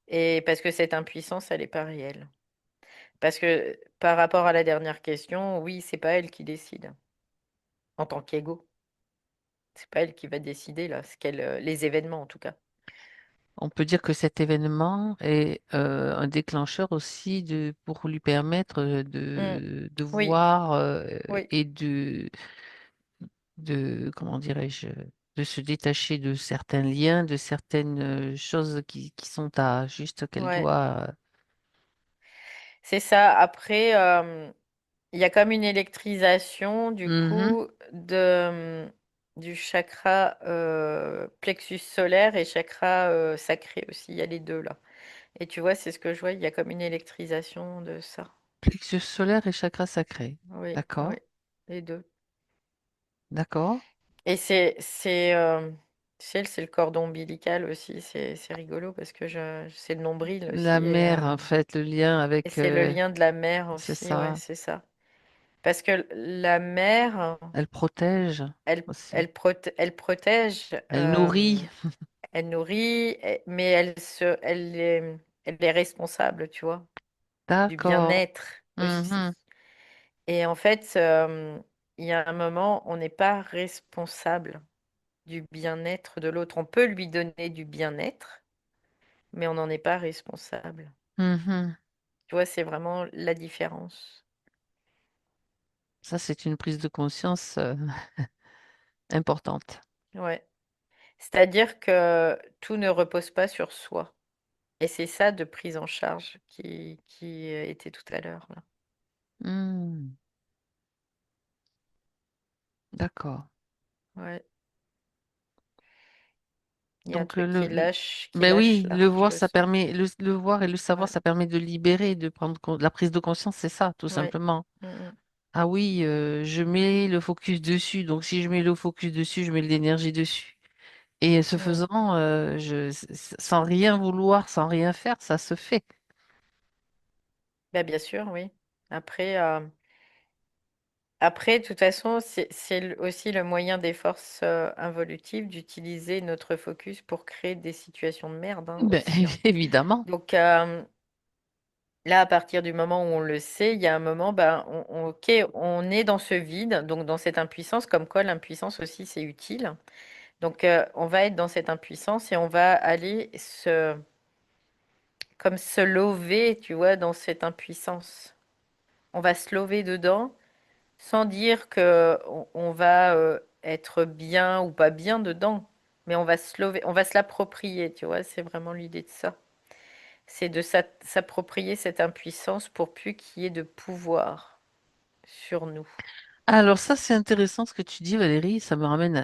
Et parce que cette impuissance, elle n'est pas réelle. Parce que par rapport à la dernière question, oui, c'est pas elle qui décide en tant qu'ego. C'est pas elle qui va décider là, les événements en tout cas. On peut dire que cet événement est un déclencheur aussi pour lui permettre Mm. de Oui, voir oui, et comment dirais-je, de se détacher de certains liens, de certaines choses qui sont à juste qu'elle ouais. doit. C'est ça. Après, il y a comme une électrisation du Mhm. coup du chakra plexus solaire et chakra sacré aussi. Il y a les deux là. Et tu vois, c'est ce que je vois. Il y a comme une électrisation de ça. Plexus solaire et chakra sacré. Oui, oui, D'accord, les deux. d'accord. Et tu sais, c'est le cordon ombilical aussi. C'est rigolo parce que c'est le nombril La aussi. mère, en fait, le lien Et avec, c'est le lien de la mère c'est aussi. Ouais, ça, c'est ça. Parce que la mère, elle protège aussi. elle protège, Elle nourrit. elle nourrit, mais elle est responsable, tu vois, du D'accord. bien-être Mhm. aussi. Et en fait, il y a un moment, on n'est pas responsable du bien-être de l'autre. On peut lui donner du bien-être, mais on n'en est pas responsable. Mhm. Tu vois, c'est vraiment la différence. Ça, c'est une prise de conscience importante. Ouais. C'est-à-dire que tout ne repose pas sur soi. Et c'est ça de prise en charge qui était tout à l'heure là. Hmm. D'accord. Ouais. Il y a un Donc, truc qui ben lâche oui, là, le je voir, le ça sens. permet, le voir et le savoir, Ouais, ça permet de libérer, de la prise de conscience, c'est ça, tout ouais. simplement. Mm, mm. Ah oui, je mets le focus dessus. Donc, si je mets le focus dessus, je mets de l'énergie dessus. Et ce Mm. faisant, sans rien vouloir, sans rien faire, ça se fait. Bah, bien sûr, oui. Après, après, de toute façon, aussi le moyen des forces involutives d'utiliser notre focus pour créer des situations de merde hein, Ben, aussi. Hein. évidemment. Donc, là, à partir du moment où on le sait, il y a un moment, ben, ok, on est dans ce vide, donc dans cette impuissance, comme quoi l'impuissance aussi, c'est utile. Donc, on va être dans cette impuissance et on va aller comme se lever, tu vois, dans cette impuissance. On va se lever dedans sans dire que on va être bien ou pas bien dedans, mais on va se lever, on va se l'approprier, tu vois, c'est vraiment l'idée de ça. C'est de s'approprier cette impuissance pour plus qu'il y ait de pouvoir sur nous. Alors ça, c'est intéressant ce que tu dis, Valérie. Ça m'amène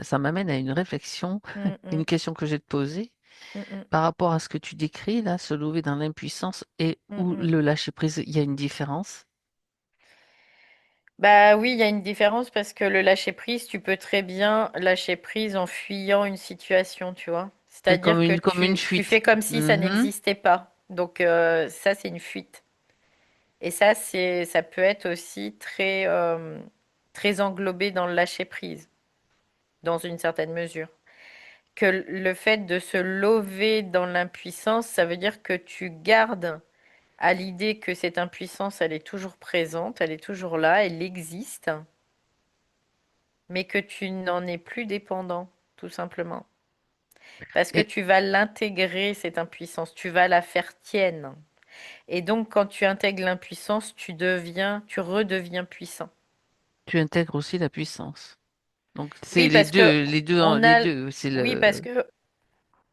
à une réflexion, Mm, une mm, question que j'ai te poser mm, mm, par rapport à ce que tu décris là, se lever dans l'impuissance et mm, ou mm. le lâcher prise. Il y a une différence. Bah oui, il y a une différence parce que le lâcher prise, tu peux très bien lâcher prise en fuyant une situation, tu vois. Oui, C'est-à-dire que comme une tu fuite. fais comme si ça Mhm. n'existait pas. Donc ça, c'est une fuite. Et ça, ça peut être aussi très englobé dans le lâcher prise, dans une certaine mesure. Que le fait de se lever dans l'impuissance, ça veut dire que tu gardes à l'idée que cette impuissance, elle est toujours présente, elle est toujours là, elle existe, mais que tu n'en es plus dépendant, tout simplement. Parce que Et tu vas l'intégrer, cette impuissance, tu vas la faire tienne. Et donc, quand tu intègres l'impuissance, tu redeviens puissant. tu intègres aussi la puissance. Donc c'est Oui, parce que on les a, deux. C'est oui, parce le que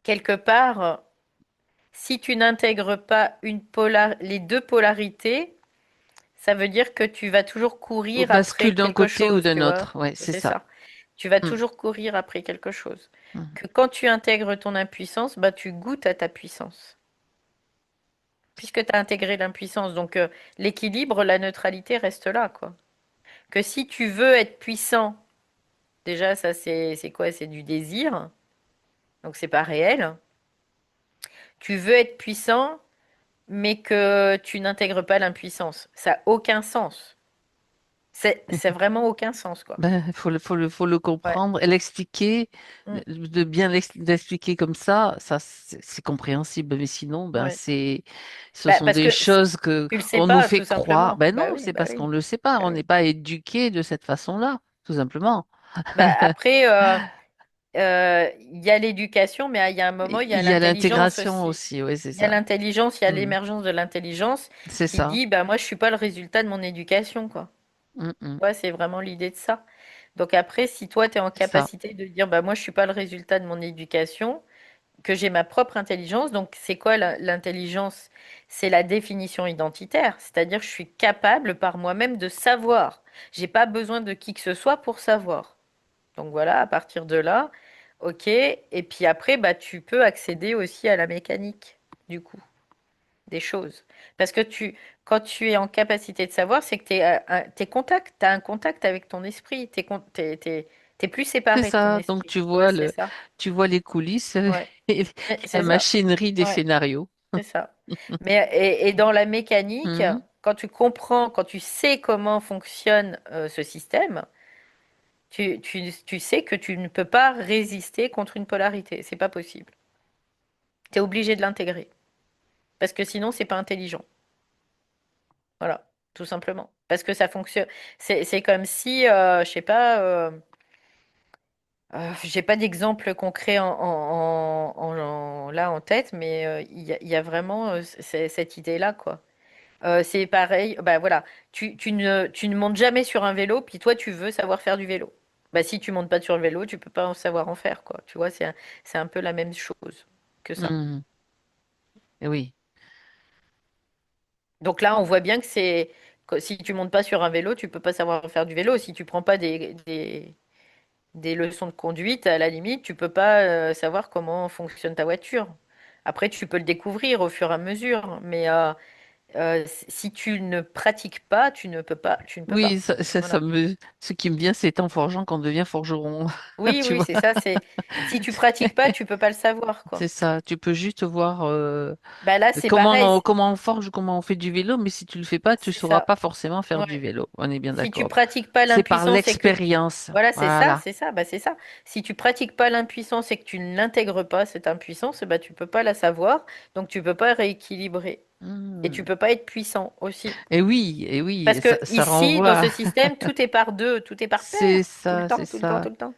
quelque part, si tu n'intègres pas les deux polarités, ça veut dire que tu vas toujours au courir après bascule d'un quelque côté ou chose, d'un tu vois. autre. Ouais, c'est C'est ça. ça. Tu vas Mm, toujours courir après quelque chose. mm. Que quand tu intègres ton impuissance, bah tu goûtes à ta puissance. Puisque tu as intégré l'impuissance. Donc l'équilibre, la neutralité reste là, quoi. Que si tu veux être puissant, déjà ça c'est quoi? C'est du désir. Donc c'est pas réel. Tu veux être puissant, mais que tu n'intègres pas l'impuissance. Ça n'a aucun sens. C'est vraiment aucun sens, quoi. Ben, faut le Ouais. comprendre et l'expliquer, Mm. de bien l'expliquer comme ça, c'est compréhensible. Mais sinon, ben, Ouais. ce Bah, sont parce des que choses tu le sais qu'on nous pas, fait tout croire. simplement. Ben non, c'est Bah parce qu'on oui, ne le sait pas. bah On n'est oui. pas éduqué de cette façon-là, tout simplement. Bah après, il y a l'éducation, mais il y a un moment, il y a Il y a l'intelligence l'intégration aussi. aussi, oui, c'est Il y a ça. l'intelligence, il y a Mm. l'émergence de l'intelligence C'est qui ça. dit, bah moi, je suis pas le résultat de mon éducation, quoi. Mm, mm. Ouais, c'est vraiment l'idée de ça. Donc après, si toi, tu es en C'est ça. capacité de dire, bah moi, je suis pas le résultat de mon éducation, que j'ai ma propre intelligence, donc c'est quoi l'intelligence? C'est la définition identitaire, c'est-à-dire je suis capable par moi-même de savoir. J'ai pas besoin de qui que ce soit pour savoir. Donc voilà, à partir de là, ok. Et puis après, bah, tu peux accéder aussi à la mécanique, du coup, des choses. Parce que quand tu es en capacité de savoir, c'est que tu es contact, tu as un contact avec ton esprit, t'es plus C'est séparé de ton ça. Donc esprit. Tu vois, c'est ça. tu vois les coulisses Ouais, et la c'est ça. machinerie des Ouais, scénarios. c'est ça. Mais, et dans la mécanique, Mhm. quand tu comprends, quand tu sais comment fonctionne ce système, tu sais que tu ne peux pas résister contre une polarité. C'est pas possible. Tu es obligé de l'intégrer. Parce que sinon, c'est pas intelligent. Voilà, tout simplement. Parce que ça fonctionne. C'est comme si, je sais pas, j'ai pas d'exemple concret là en tête, mais il y a vraiment cette idée-là, quoi. C'est pareil, bah voilà, tu ne montes jamais sur un vélo, puis toi tu veux savoir faire du vélo. Bah si tu montes pas sur le vélo, tu peux pas en savoir en faire, quoi. Tu vois, c'est un peu la même chose que ça. Mhm. Et oui. Donc là, on voit bien que si tu montes pas sur un vélo, tu peux pas savoir faire du vélo. Si tu prends pas des leçons de conduite, à la limite, tu peux pas savoir comment fonctionne ta voiture. Après, tu peux le découvrir au fur et à mesure, mais si tu ne pratiques pas, tu ne peux Oui, pas. Voilà. ce qui me vient, c'est en forgeant qu'on devient forgeron. Oui, Tu oui, vois, c'est ça. Si tu pratiques pas, tu peux pas le savoir, quoi. c'est ça. Tu peux juste voir Bah là, c'est pareil. comment on forge, comment on fait du vélo, mais si tu le fais pas, tu C'est sauras ça. pas forcément faire du Ouais. vélo. On est bien Si tu d'accord. pratiques pas C'est par l'impuissance et que l'expérience. voilà, c'est ça, Voilà. c'est ça. Bah c'est ça. Si tu pratiques pas l'impuissance et que tu ne l'intègres pas cette impuissance, bah tu peux pas la savoir, donc tu peux pas rééquilibrer et tu Hmm. peux pas être puissant aussi. Et oui, Parce que ça ici, dans renvoie. ce système, tout est par deux, tout est par C'est pair, tout le ça, c'est temps, tout le temps, ça, tout le temps.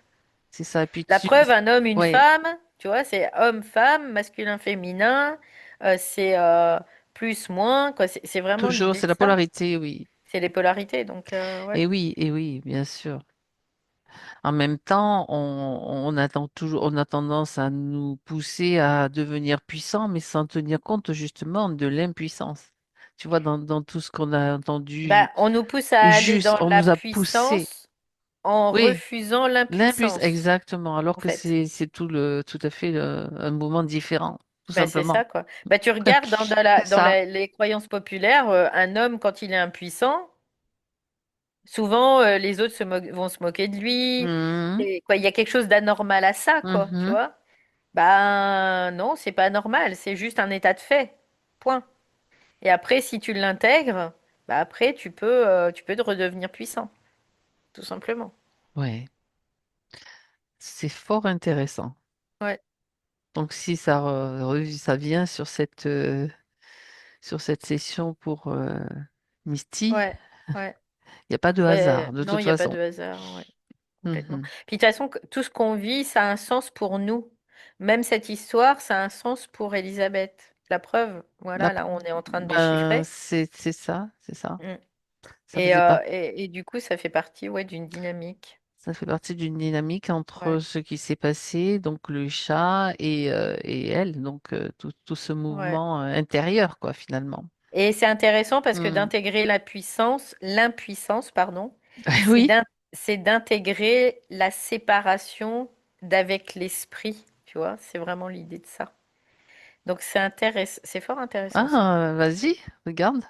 c'est ça. Et puis La preuve, un homme, une ouais, femme, tu vois, c'est homme-femme, masculin-féminin, c'est plus, moins, quoi. C'est vraiment toujours, l'idée c'est de la ça. polarité, oui. C'est les polarités, donc ouais. Et oui, bien sûr. En même temps, on attend toujours, on a tendance à nous pousser à devenir puissants, mais sans tenir compte justement de l'impuissance. Tu vois, dans tout ce qu'on a entendu, Bah, on nous pousse à aller juste, dans on la nous a poussé. puissance en Oui, refusant l'impuissance, l'impuissance, exactement, alors en que fait. c'est tout à fait un moment différent, tout Bah, c'est simplement. ça, quoi. Bah, tu regardes C'est ça. les croyances populaires, un homme, quand il est impuissant, souvent, les autres vont se moquer de lui. Mhm, Et, quoi, il y a quelque chose d'anormal à ça, quoi, tu mhm. vois? Ben non, c'est pas normal, c'est juste un état de fait. Point. Et après, si tu l'intègres, bah après, tu peux te redevenir puissant, tout simplement. Ouais, c'est fort intéressant. Ouais, Donc si ça, ça vient sur cette session pour Misty, ouais, ouais. il n'y a pas de Ouais, hasard, de non, toute il n'y a pas façon. de hasard, ouais, complètement. Mhm. Puis de toute façon, tout ce qu'on vit, ça a un sens pour nous. Même cette histoire, ça a un sens pour Elisabeth. La preuve, La- voilà, là, on est en train de Ben, déchiffrer. c'est ça, c'est ça. Mm. Ça faisait pas, Et du coup, ça fait partie, ouais, d'une dynamique. ça fait partie d'une dynamique entre Ouais, ce qui s'est passé, donc le chat et elle, donc tout ce ouais. mouvement intérieur, quoi, finalement. Et c'est intéressant parce que Hmm. d'intégrer l'impuissance, pardon, c'est Oui. d'in- c'est d'intégrer la séparation d'avec l'esprit, tu vois, c'est vraiment l'idée de ça. Donc c'est intéressant, c'est fort intéressant ça. Ah, vas-y, regarde.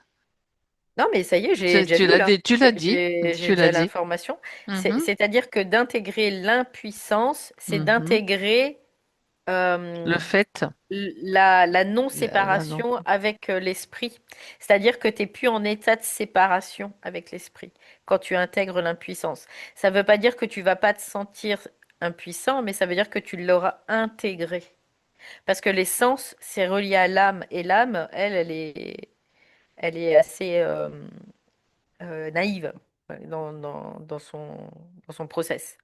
Non, mais ça y est, j'ai déjà lu là. Tu l'as dit, J'ai tu l'as déjà dit. l'information. Mhm, C'est-à-dire que d'intégrer l'impuissance, c'est mhm. d'intégrer Le euh, fait, la non. non-séparation avec l'esprit. C'est-à-dire que tu n'es plus en état de séparation avec l'esprit quand tu intègres l'impuissance. Ça ne veut pas dire que tu vas pas te sentir impuissant, mais ça veut dire que tu l'auras intégré. Parce que les sens, c'est relié à l'âme. Et l'âme, elle est assez naïve dans son process.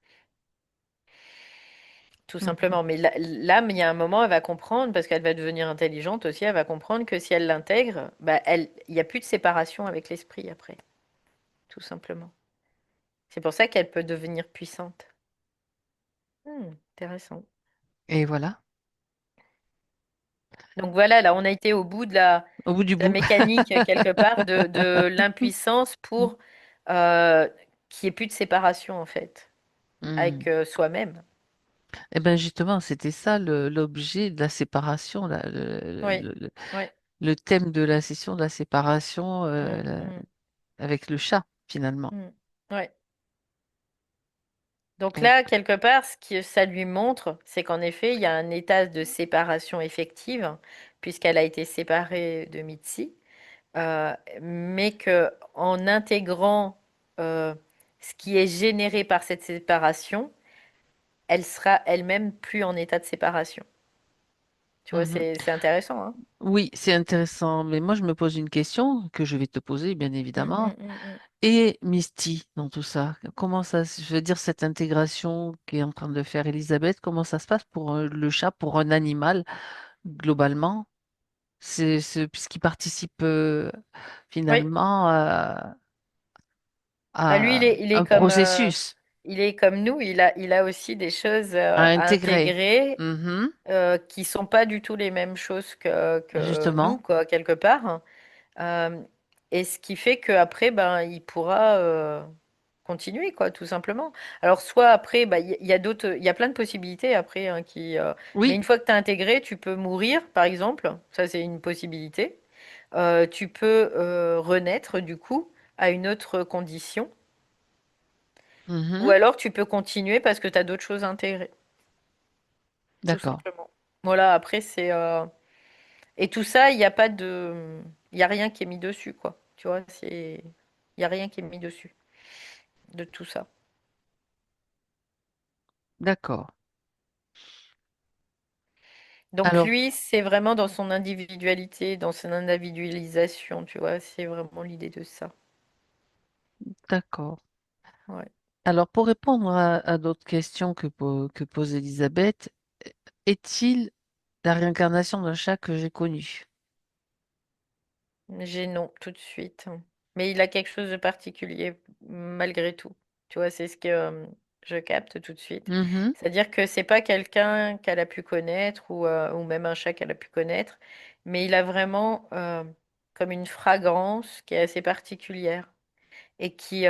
tout Mhm. simplement. Mais l'âme, il y a un moment, elle va comprendre, parce qu'elle va devenir intelligente aussi, elle va comprendre que si elle l'intègre, bah, il n'y a plus de séparation avec l'esprit après, tout simplement. C'est pour ça qu'elle peut devenir puissante. Intéressant. Et voilà, Donc voilà, là, on a été au bout au bout du de la bout. mécanique, quelque part, de l'impuissance pour euh, qu'il n'y ait plus de séparation, en fait, avec Hmm. soi-même. Eh bien justement, c'était ça l'objet de la séparation, Oui, oui. le thème de la session de la séparation Mm, mm, avec le chat, finalement. mm. Ouais. Donc Donc, là, quelque part, ce que ça lui montre, c'est qu'en effet, il y a un état de séparation effective, puisqu'elle a été séparée de Mitzi, euh, mais que en intégrant euh, ce qui est généré par cette séparation, elle sera elle-même plus en état de séparation. Tu vois, mhm. c'est intéressant, hein? Oui, c'est intéressant, mais moi je me pose une question que je vais te poser, bien Mm, évidemment. mm, mm, mm. Et Misty, dans tout ça, comment ça, je veux dire, cette intégration qu'est en train de faire Elisabeth, comment ça se passe pour le chat, pour un animal, globalement? Puisqu'il participe Oui, finalement bah lui, à il est un processus il est comme nous, il a aussi des choses à à intégrer. intégrer Mhm, qui sont pas du tout les mêmes choses que nous, justement. quoi, quelque part. Euh, et ce qui fait qu'après, ben, il pourra continuer, quoi, tout simplement. Alors, soit après, bah, il y a d'autres, il y a plein de possibilités après, hein, mais Oui. une fois que tu as intégré, tu peux mourir, par exemple. Ça, c'est une possibilité. Tu peux renaître, du coup, à une autre condition. Ou Mhm, alors, tu peux continuer parce que tu as d'autres choses à intégrer, tout d'accord, simplement. Voilà, après, et tout ça, il n'y a pas de... Il y a rien qui est mis dessus, quoi. Tu vois, il y a rien qui est mis dessus de tout ça. d'accord. Donc Alors, lui, c'est vraiment dans son individualité, dans son individualisation, tu vois, c'est vraiment l'idée de ça. d'accord. Ouais. Alors, pour répondre à d'autres questions que pose Elisabeth, est-il la réincarnation d'un chat que j'ai connu? J'ai non, tout de suite. Mais il a quelque chose de particulier, malgré tout. Tu vois, c'est ce que je capte tout de suite. Mhm, C'est-à-dire que c'est pas quelqu'un qu'elle a pu connaître ou même un chat qu'elle a pu connaître, mais il a vraiment comme une fragrance qui est assez particulière et qui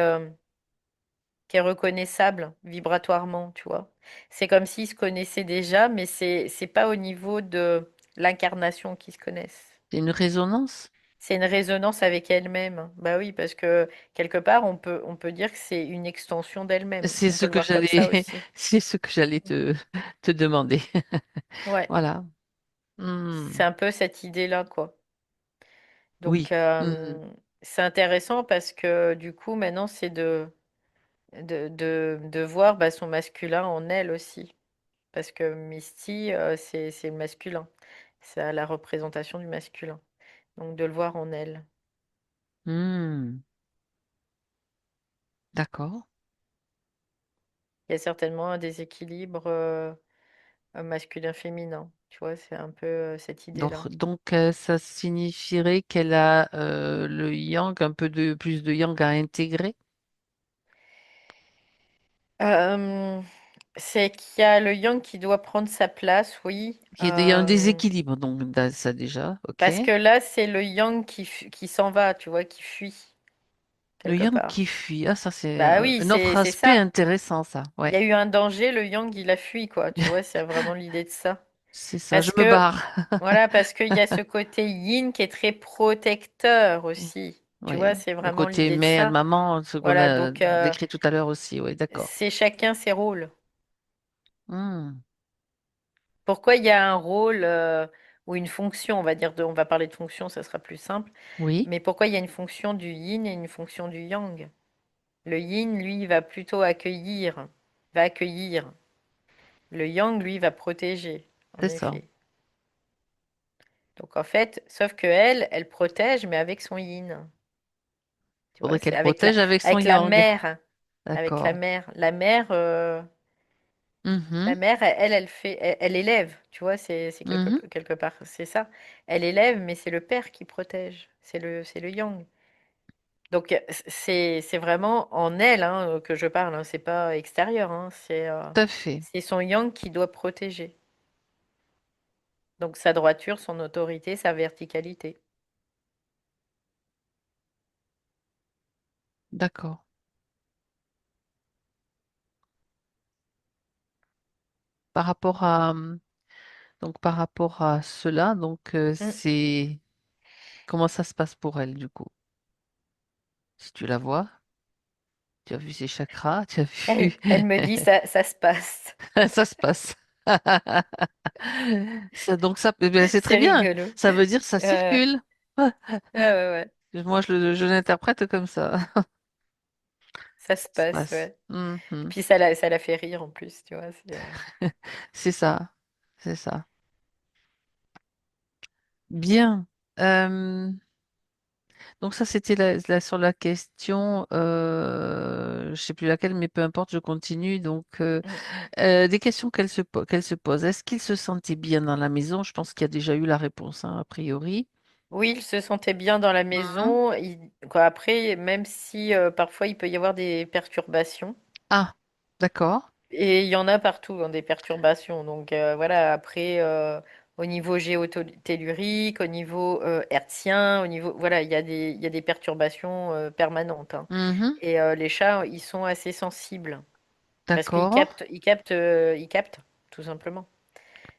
est reconnaissable vibratoirement, tu vois. C'est comme s'ils se connaissaient déjà, mais c'est pas au niveau de l'incarnation qu'ils se connaissent. c'est une résonance? C'est une résonance avec elle-même. Bah oui, parce que quelque part, on peut dire que c'est une extension d'elle-même. C'est On ce peut le que voir comme j'allais, ça aussi. c'est ce que j'allais te demander. Ouais, Voilà. Hmm, c'est un peu cette idée-là, quoi. Donc, oui. Mhm. c'est intéressant parce que du coup, maintenant, c'est de voir bah, son masculin en elle aussi. Parce que Misty, c'est le masculin. C'est la représentation du masculin. Donc, de le voir en elle. Hmm, d'accord. Il y a certainement un déséquilibre masculin-féminin. Tu vois, c'est un peu cette idée-là. Donc, ça signifierait qu'elle a le yang, un peu de plus de yang à intégrer. Euh, c'est qu'il y a le yang qui doit prendre sa place, oui. Il y a un déséquilibre, donc ça déjà, ok. Parce que là, c'est le yang qui s'en va, tu vois, qui fuit, Le quelque yang part. qui fuit, ah ça c'est Bah oui, un autre c'est aspect ça. intéressant, ça. Il y Ouais, a eu un danger, le yang, il a fui, quoi. Tu vois, c'est vraiment l'idée de ça. c'est ça. Je Parce me que, barre. voilà, parce qu'il y a ce côté yin qui est très protecteur aussi. Tu vois, Oui, c'est le vraiment côté l'idée de mère, ça. maman, ce qu'on Voilà, a donc décrit tout à l'heure aussi. Oui, d'accord. c'est chacun ses rôles. Hmm, Pourquoi il y a un rôle ou une fonction, on va dire, on va parler de fonction, ça sera plus simple, oui, mais pourquoi il y a une fonction du yin et une fonction du yang? Le yin, lui, va plutôt accueillir, va accueillir. Le yang, lui, va protéger, en c'est ça. effet. Donc en fait, sauf que elle protège, mais avec son yin. Tu vois, Faudrait c'est qu'elle protège avec son avec la yang. mère, avec la D'accord. mère. La mère, La Mhm, mère, elle fait, elle élève, tu vois, c'est mhm. quelque part, c'est ça. Elle élève, mais c'est le père qui protège, c'est le yang. Donc c'est vraiment en elle hein, que je parle, hein, c'est pas extérieur, hein, Tout à fait. c'est son yang qui doit protéger. Donc sa droiture, son autorité, sa verticalité. D'accord. Par rapport à, donc par rapport à cela, donc Mm. c'est comment ça se passe pour elle du coup? Si tu la vois, tu as vu ses chakras, tu as vu Elle me dit ça, ça se passe. ça se passe. Ça, donc ça, eh ben, c'est très C'est bien. rigolo. Ça veut dire ça Ouais, circule. ouais, ouais, ouais. Moi, je l'interprète comme ça. Ça se Ça se passe, passe. ouais. Mhm. Puis ça la fait rire en plus, tu vois. C'est ça. C'est ça. Bien. Euh, donc ça, c'était sur la question, je sais plus laquelle, mais peu importe, je continue. Donc, Mm. des questions qu'elle se pose. Est-ce qu'il se sentait bien dans la maison? Je pense qu'il y a déjà eu la réponse, hein, a priori. Oui, il se sentait bien dans la Mhm. maison. Quoi, après, même si parfois il peut y avoir des perturbations, Ah, d'accord. et il y en a partout, hein, des perturbations. Donc voilà, après, au niveau géotellurique, au niveau hertzien, au niveau, voilà, il y a des perturbations permanentes, hein. Mhm. Et les chats, ils sont assez sensibles parce D'accord. ils captent, tout simplement.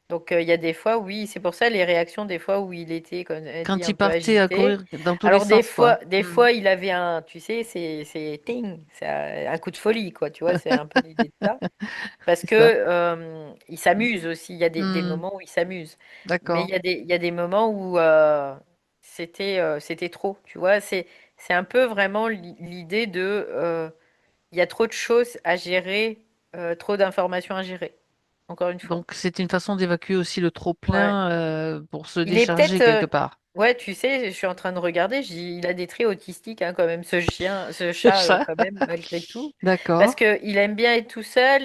Donc il y a des fois, oui, c'est pour ça les réactions des fois où il était, comme elle dit, Quand un il peu partait à agité. courir dans tous les Alors sens, quoi. des Mhm. fois il avait un, tu sais, c'est ting, c'est un coup de folie, quoi, tu vois, c'est un peu l'idée de ça. Parce C'est que ça. il s'amuse aussi, il y a des Mhm. moments où il s'amuse. Mais D'accord. il y a des moments où c'était trop, tu vois. C'est un peu vraiment l'idée de il y a trop de choses à gérer, trop d'informations à gérer. Encore une fois. Donc, c'est une façon d'évacuer aussi le Ouais. trop-plein pour se Il est décharger peut-être, quelque part. ouais, tu sais, je suis en train de regarder, il a des traits autistiques hein, quand même, ce Le chat chat. quand même, malgré tout. Parce D'accord. que il aime bien être tout seul,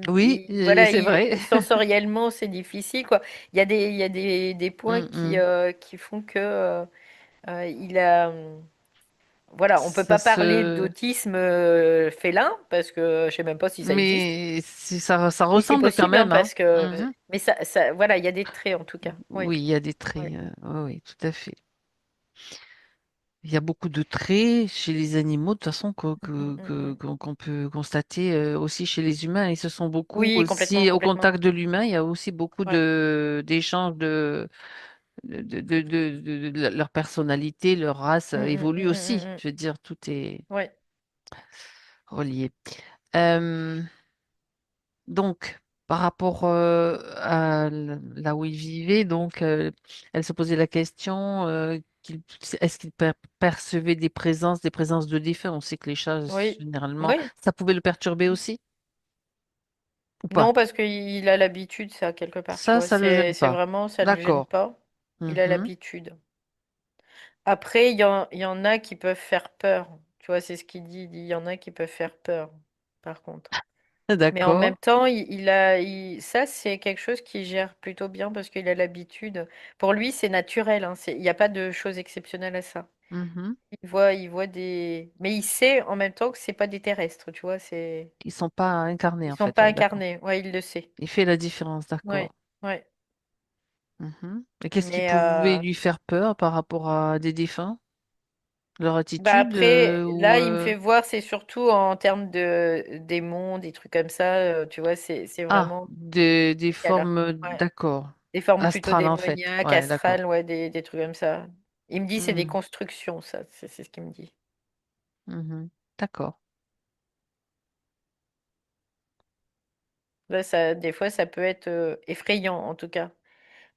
Oui, voilà, c'est vrai. sensoriellement c'est difficile quoi. Il y a des points Mhm. qui font que il a, voilà, on peut Ça pas parler se... d'autisme félin parce que je sais même pas si ça existe, Mais ça mais c'est ressemble quand possible hein, même, hein. parce que, Mhm. mais voilà, il y a des traits en tout cas. Oui, Oui, il y a des traits. oui. Oui, oui, tout à fait. Il y a beaucoup de traits chez les animaux, de toute façon, Mm, mm, mm, mm. qu'on peut constater aussi chez les humains. Ils se sont beaucoup Oui, complètement, aussi, au complètement. contact de l'humain, il y a aussi beaucoup Ouais. d'échanges de leur personnalité, leur race Mm, mm, évolue mm, mm, aussi. mm, mm. Je veux dire, tout est Ouais. relié. Euh, donc, par rapport à là où il vivait, donc, elle se posait la question, est-ce qu'il percevait des présences de défunts? On sait que les chats, Oui. généralement, Oui. ça pouvait le perturber aussi, ou pas? Non, parce qu'il a l'habitude, ça, quelque part, tu vois. Ça le gêne C'est pas. vraiment, ça ne le gêne D'accord. pas. Il a Mhm. l'habitude. Après, il y en a qui peuvent faire peur. Tu vois, c'est ce qu'il dit. Il dit, il y en a qui peuvent faire peur, par contre. Mais en D'accord. même temps, ça, c'est quelque chose qu'il gère plutôt bien parce qu'il a l'habitude. Pour lui, c'est naturel, hein. Il n'y a pas de choses exceptionnelles à ça. Mhm. Il voit des. Mais il sait en même temps que c'est pas des terrestres, tu vois. Ils sont pas incarnés, Ils en sont fait. pas Ouais, d'accord. incarnés. Ouais, il le sait. Il fait la différence, Ouais, d'accord. ouais. Mhm. Et qu'est-ce qui Mais pouvait lui faire peur par rapport à des défunts? Leur bah attitude après, ou là, il me fait voir, c'est surtout en termes de démons, des trucs comme ça. Tu vois, c'est ah, vraiment des qu'il y a là. formes, Ouais. d'accord. Des formes plutôt Astral en fait. démoniaques, Ouais, d'accord. astrales, ouais, des trucs comme ça. Il me dit c'est des Hmm, constructions, ça. C'est ce qu'il me dit. mhm. D'accord. Là, des fois, ça peut être effrayant, en tout cas.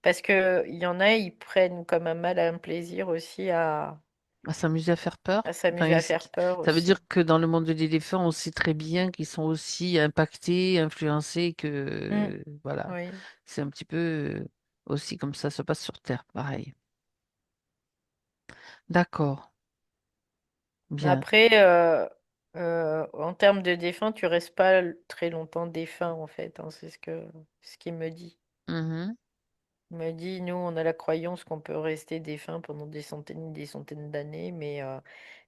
Parce que il y en a, ils prennent comme un mal, un plaisir aussi À s'amuser à faire peur. à Enfin, s'amuser à faire peur ça veut dire aussi. que dans le monde des défunts, on sait très bien qu'ils sont aussi impactés, influencés, Mm, que voilà. oui. C'est un petit peu aussi comme ça se passe sur Terre, pareil. D'accord. Bien. Après, En termes de défunt, tu restes pas très longtemps défunt en fait, hein, c'est ce qu'il me dit. Mhm. Il me dit, nous, on a la croyance qu'on peut rester défunt pendant des centaines d'années, mais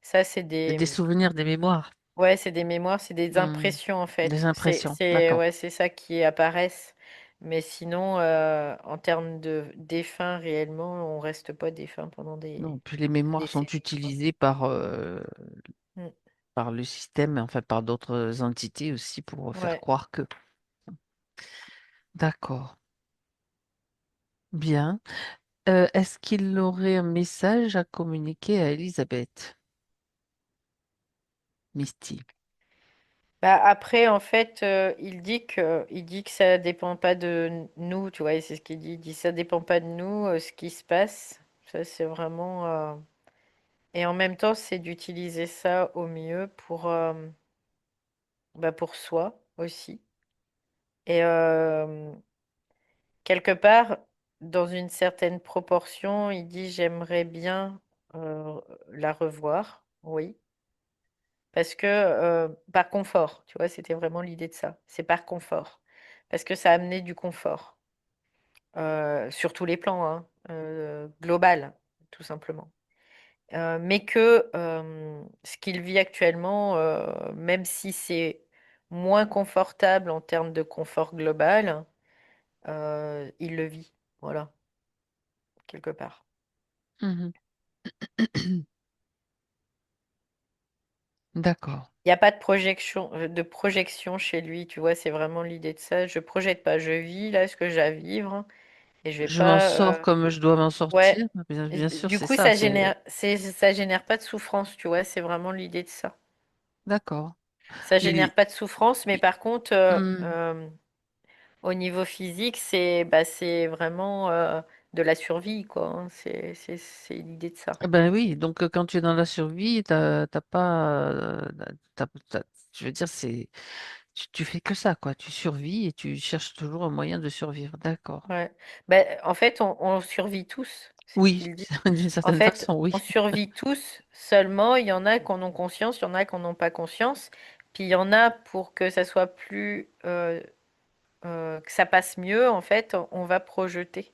ça, c'est Des souvenirs, des mémoires. ouais, c'est des mémoires, c'est des Hmm. impressions en Des fait. impressions. D'accord. Ouais, c'est ça qui apparaissent. Mais sinon, en termes de défunt réellement, on reste pas défunt pendant Non, puis les mémoires sont décennies, quoi. utilisées par, Mm. par le système, enfin par d'autres entités aussi pour faire Ouais. croire que. D'accord. Bien. Est-ce qu'il aurait un message à communiquer à Elisabeth? Misty. Bah, après, en fait, il dit que ça dépend pas de nous, tu vois, et c'est ce qu'il dit. Il dit ça dépend pas de nous, ce qui se passe. Ça, c'est vraiment. Et en même temps, c'est d'utiliser ça au mieux pour soi aussi. Et quelque part, dans une certaine proportion, il dit j'aimerais bien euh, la revoir, oui. Parce que par confort, tu vois, c'était vraiment l'idée de ça. C'est par confort. Parce que ça a amené du confort. Sur tous les plans, hein, global, tout simplement. Mais que ce qu'il vit actuellement, même si c'est moins confortable en termes de confort global, il le vit, voilà, quelque part. Mhm. D'accord. Il n'y a pas de projection chez lui, tu vois, c'est vraiment l'idée de ça. Je projette pas, je vis là ce que j'ai à vivre et je vais Je m'en pas. sors comme je dois m'en Ouais. sortir. Bien sûr, Du c'est coup, ça. C'est ça génère pas de souffrance, tu vois, c'est vraiment l'idée de ça. d'accord. Ça génère Il- pas de souffrance, mais il- par contre, hmm. au niveau physique, c'est vraiment de la survie, quoi, hein. C'est l'idée de ça. Eh ben oui. Donc quand tu es dans la survie, t'as pas. Je veux dire, tu fais que ça, quoi. Tu survis et tu cherches toujours un moyen de survivre. D'accord. Ouais. Ben, en fait, on survit tous, c'est ce Oui, qu'il dit. d'une En certaine fait, façon, on oui. survit tous, seulement il y en a qui en ont conscience, il y en a qui n'en ont pas conscience. Puis il y en a pour que ça soit que ça passe mieux, en fait, on va projeter.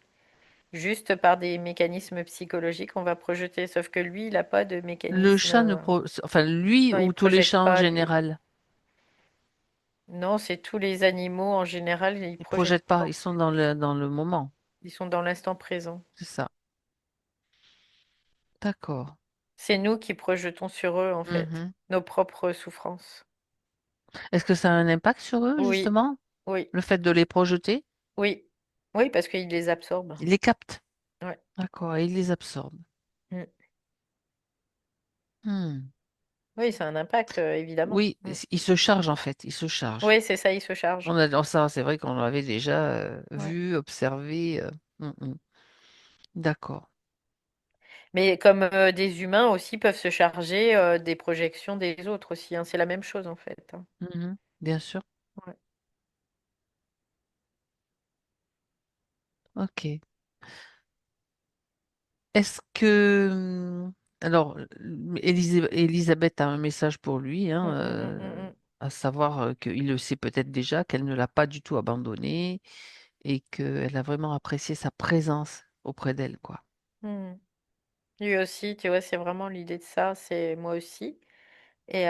Juste par des mécanismes psychologiques, on va projeter. Sauf que lui, il n'a pas de Le mécanisme. chat ne enfin lui Non, il ou tous les projette chats en pas, lui. général, Non, c'est tous les animaux en général, ils ils projettent projettent pas, pas. ils sont dans le moment. Ils sont dans l'instant présent. C'est ça. D'accord. C'est nous qui projetons sur eux, en fait, Mhm. nos propres souffrances. Est-ce que ça a un impact sur eux, Oui, justement, oui, le fait de les projeter? oui. Oui, parce qu'ils les absorbent. Ils les captent. Ouais. D'accord, et ils les absorbent. Mm. Hmm. Oui, c'est un impact, évidemment. Oui, Mm. ils se chargent en fait, ils se chargent. Oui, c'est ça, ils se chargent. Ça, c'est vrai qu'on l'avait déjà Ouais. vu, observé. D'accord. Mais comme des humains aussi peuvent se charger des projections des autres aussi, hein. C'est la même chose, en fait, hein. Mhm. Bien sûr. Ouais. Ok. Est-ce que... Alors, Elisabeth a un message pour lui, Mm, hein, mm, mm, mm, à savoir qu'il le sait peut-être déjà, qu'elle ne l'a pas du tout abandonné et qu'elle a vraiment apprécié sa présence auprès d'elle, quoi. mm. Mm. Lui aussi, tu vois, c'est vraiment l'idée de ça, c'est moi aussi. Et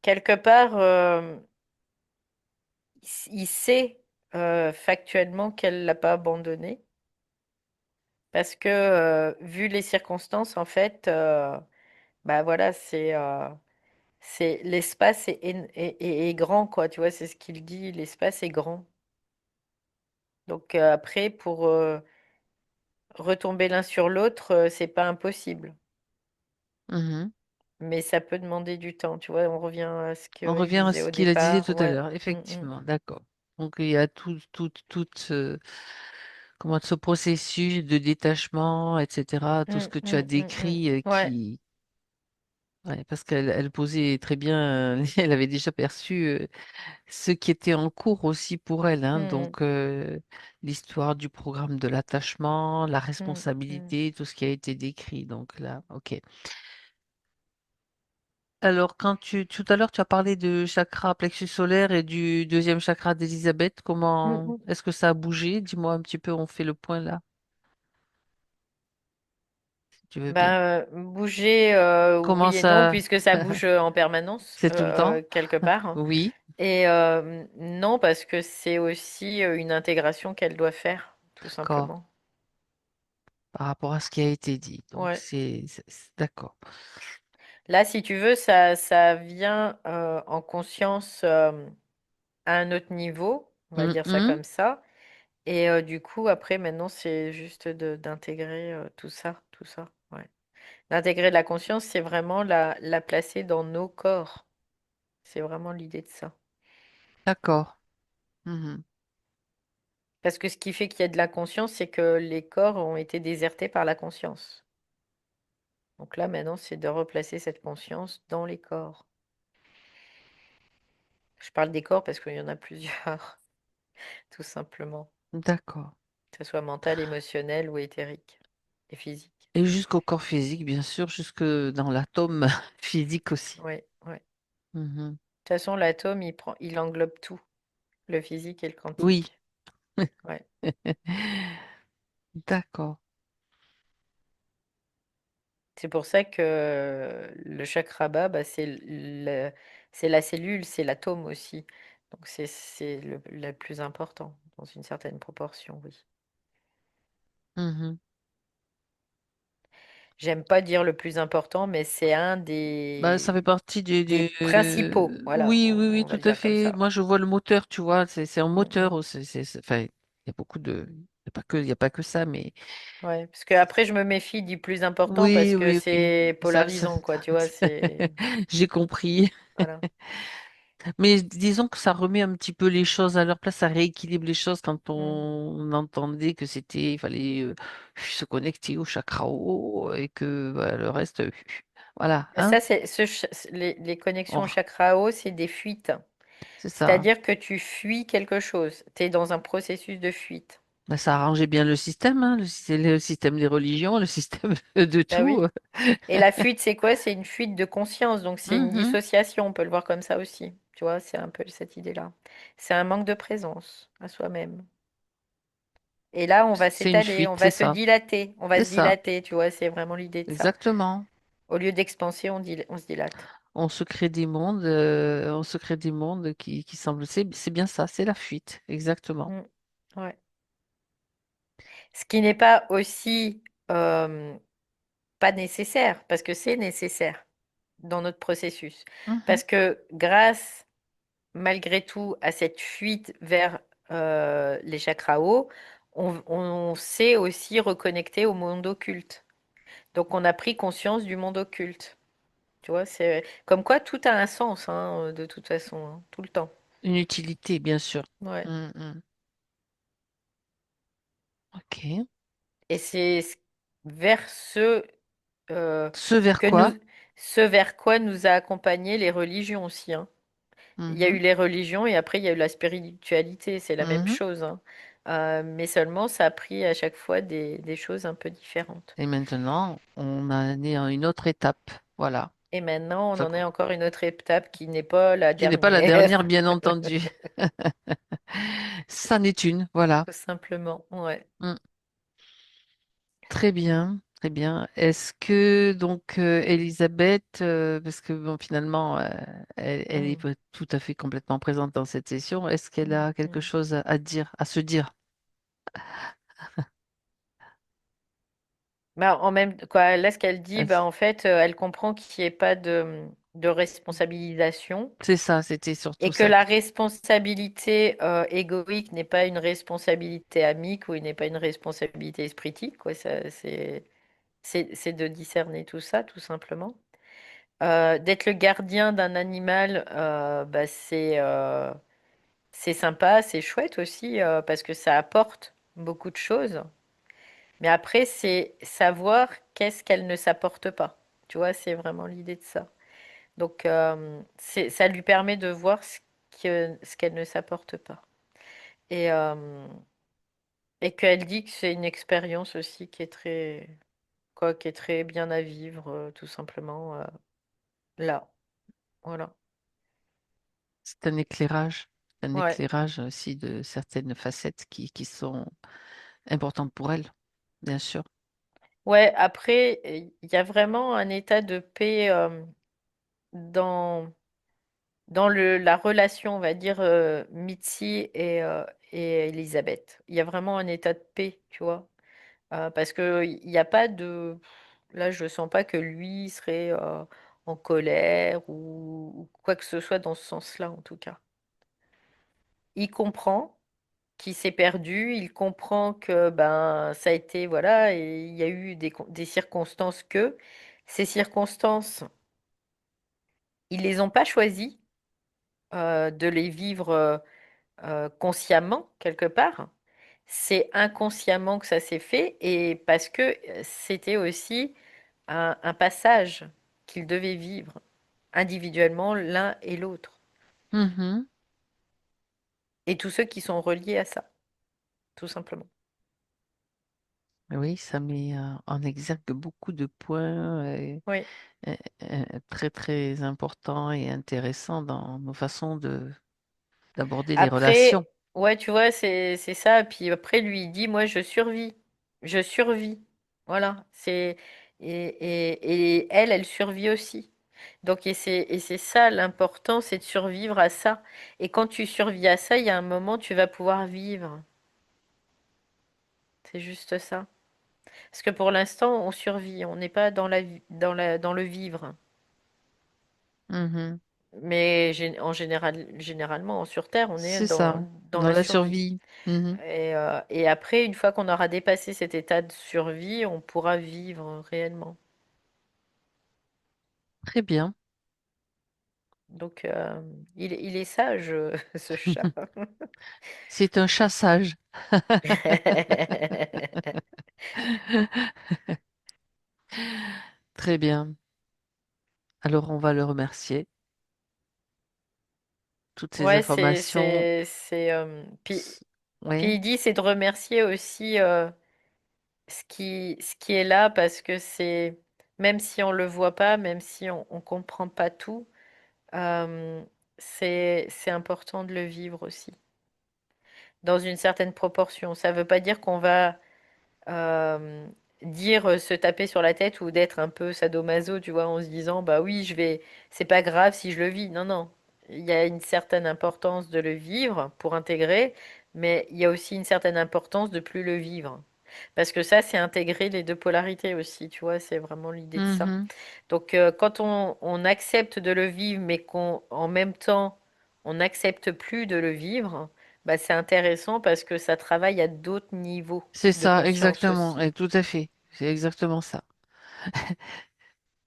quelque part, il sait factuellement qu'elle l'a pas abandonné, parce que vu les circonstances, en fait, bah voilà, c'est l'espace est grand, quoi, tu vois, c'est ce qu'il dit, l'espace est grand. Donc après, pour retomber l'un sur l'autre, c'est pas impossible. Mhm. Mais ça peut demander du temps, tu vois, on revient à ce On que je revient à disais ce au qu'il a dit départ. tout à Ouais. l'heure, Mm, mm, effectivement, d'accord. Donc il y a comment, ce processus de détachement, etc., tout ce mm, que tu as mm, mm, mm. décrit Ouais. qui... Ouais, parce qu'elle posait très bien, elle avait déjà perçu ce qui était en cours aussi pour elle, hein, Mm, donc l'histoire du programme de l'attachement, la mm, mm. responsabilité, tout ce qui a été décrit. Donc là, ok. Alors, tout à l'heure, tu as parlé de chakra plexus solaire et du deuxième chakra d'Elisabeth. Comment Mhm. est-ce que ça a bougé? Dis-moi un petit peu, on fait le point là, si tu veux bien. Ben, bouger, Comment oui et non, ça, puisque ça bouge en permanence, c'est tout le temps? quelque part. Oui, Et non, parce que c'est aussi une intégration qu'elle doit faire, tout d'accord, simplement. par rapport à ce qui a été dit. Donc, Ouais. d'accord. Là, si tu veux, ça vient en conscience à un autre niveau, on va dire ça Mhm. comme ça. Et du coup, après, maintenant, c'est juste d'intégrer tout ça, tout ça. Ouais. D'intégrer la conscience, c'est vraiment la placer dans nos corps. C'est vraiment l'idée de ça. D'accord. Mhm. Parce que ce qui fait qu'il y a de la conscience, c'est que les corps ont été désertés par la conscience. Donc là, maintenant, c'est de replacer cette conscience dans les corps. Je parle des corps parce qu'il y en a plusieurs, tout simplement. D'accord. Que ce soit mental, émotionnel ou éthérique et physique. Et jusqu'au corps physique, bien sûr, jusque dans l'atome physique aussi. Oui, oui. De Mhm. toute façon, l'atome, il englobe tout, le physique et le Oui. quantique. Ouais. D'accord. C'est pour ça que le chakra bas, bah, c'est la cellule, c'est l'atome aussi. Donc c'est le plus important, dans une certaine proportion, oui. Mhm. J'aime pas dire le plus important, mais c'est un Bah, ça fait partie des principaux. Voilà, Oui, oui, oui, on va tout le à dire comme fait. ça. Moi, je vois le moteur, tu vois, c'est un Mm, moteur. mm. Enfin, il y a beaucoup de... Il y a pas que ça, mais... Ouais, parce que après je me méfie du plus important parce Oui, que oui, oui. c'est polarisant, quoi, tu vois, c'est... J'ai compris. Voilà. Mais disons que ça remet un petit peu les choses à leur place, ça rééquilibre les choses quand Mm. on entendait que il fallait se connecter au chakra haut et que voilà, le reste, voilà, Et hein. ça, les connexions au Oh, chakra haut, c'est des fuites. c'est ça. C'est-à-dire que tu fuis quelque chose. Tu es dans un processus de fuite. Ben, ça arrangeait bien le système, hein, le système des religions, le système de Bah tout. oui. Et la fuite, c'est quoi? C'est une fuite de conscience. Donc c'est une Mhm. dissociation. On peut le voir comme ça aussi. Tu vois, c'est un peu cette idée-là. C'est un manque de présence à soi-même. Et là, on va C'est une s'étaler, fuite, on va c'est se ça. dilater. On va C'est se ça, dilater, tu vois, c'est vraiment l'idée de ça. exactement. Au lieu d'expanser, on se dilate. On se crée des mondes qui semblent. C'est bien ça, c'est la fuite, exactement. Mm. Ouais. Ce qui n'est pas aussi euh, pas nécessaire, parce que c'est nécessaire dans notre processus. Mhm. Parce que grâce, malgré tout, à cette fuite vers les chakras hauts, on s'est aussi reconnecté au monde occulte. Donc on a pris conscience du monde occulte. Tu vois, c'est comme quoi tout a un sens, hein, de toute façon, hein, tout le temps. Une utilité, bien sûr. Ouais. Mhm. Ok. Et c'est vers euh, Ce vers que nous, quoi? ce vers quoi nous a accompagnés les religions aussi, hein. Il y a eu Mhm. les religions et après il y a eu la spiritualité, c'est la même Mhm. chose, hein. Mais seulement ça a pris à chaque fois des choses un peu différentes. Et maintenant, on en est à une autre étape. Voilà. Et maintenant, on Ça en est co- encore une autre étape qui n'est pas la Qui n'est pas la dernière, dernière, bien entendu. Ça n'est une. Voilà. tout simplement. Ouais. Mm. Très bien. Très bien. Est-ce que donc Elisabeth, parce que bon, finalement, elle est Mm, pas tout à fait complètement présente dans cette session, est-ce qu'elle mm, a quelque mm. chose à dire, à se dire? Bah, en même quoi, là, ce qu'elle dit, bah, Est-ce- en fait, elle comprend qu'il n'y ait pas de responsabilisation C'est ça, c'était surtout et que ça. la responsabilité égoïque n'est pas une responsabilité amique ou n'est pas une responsabilité spiritique, quoi. Ça, c'est de discerner tout ça, tout simplement. D'être le gardien d'un animal, bah, c'est sympa, c'est chouette aussi, parce que ça apporte beaucoup de choses. Mais après, c'est savoir qu'est-ce qu'elle ne s'apporte pas. Tu vois, c'est vraiment l'idée de ça. Donc, ça lui permet de voir ce qu'elle ne s'apporte pas. Et, et qu'elle dit que c'est une expérience aussi qui est quoi, qui est très bien à vivre, tout simplement, là. Voilà. C'est un Ouais. éclairage aussi de certaines facettes qui sont importantes pour elle, bien sûr. Ouais, après, il y a vraiment un état de paix dans, la relation, on va dire, Mitzi et Elisabeth. Il y a vraiment un état de paix, tu vois. Parce que il n'y a pas de... Là, je sens pas que lui serait en colère ou quoi que ce soit dans ce sens-là, en tout cas. Il comprend qu'il s'est perdu, il comprend que ben ça a été, voilà, et il y a eu des circonstances que ces circonstances, ils les ont pas choisies de les vivre consciemment quelque part. C'est inconsciemment que ça s'est fait et parce que c'était aussi un passage qu'ils devaient vivre individuellement l'un et l'autre. Mhm. Et tous ceux qui sont reliés à ça, tout simplement. Oui, ça met en exergue beaucoup de points Oui. euh, très très importants et intéressants dans nos façons d'aborder les relations. Après, ouais, tu vois, c'est ça. Puis après, lui, il dit, moi, je survis. Je survis. Voilà. Et elle, elle survit aussi. Donc, et c'est ça l'important, c'est de survivre à ça. Et quand tu survis à ça, il y a un moment, tu vas pouvoir vivre. C'est juste ça. Parce que pour l'instant, on survit. On n'est pas dans le vivre. Mhm. Mais en général, généralement, sur Terre, on est C'est ça, dans dans la la survie. survie. Mhm. Et après, une fois qu'on aura dépassé cet état de survie, on pourra vivre réellement. Très bien. Donc, il est sage, ce chat. C'est un chassage. Très bien. Alors, on va le remercier. Toutes ces Ouais, informations. puis Oui. il dit, c'est de remercier aussi ce qui est là, parce que c'est, même si on le voit pas, même si on comprend pas tout, euh, c'est important de le vivre aussi, dans une certaine proportion. Ça veut pas dire qu'on va euh, dire se taper sur la tête ou d'être un peu sadomaso, tu vois, en se disant bah oui, c'est pas grave si je le vis. Non, non. Il y a une certaine importance de le vivre pour intégrer, mais il y a aussi une certaine importance de plus le vivre. Parce que ça, c'est intégrer les deux polarités aussi, tu vois, c'est vraiment l'idée de ça. Mhm. Donc, quand on accepte de le vivre, mais qu'en même temps, on n'accepte plus de le vivre, bah, c'est intéressant parce que ça travaille à d'autres niveaux C'est de ça, conscience exactement. aussi. Et tout à fait. C'est exactement ça.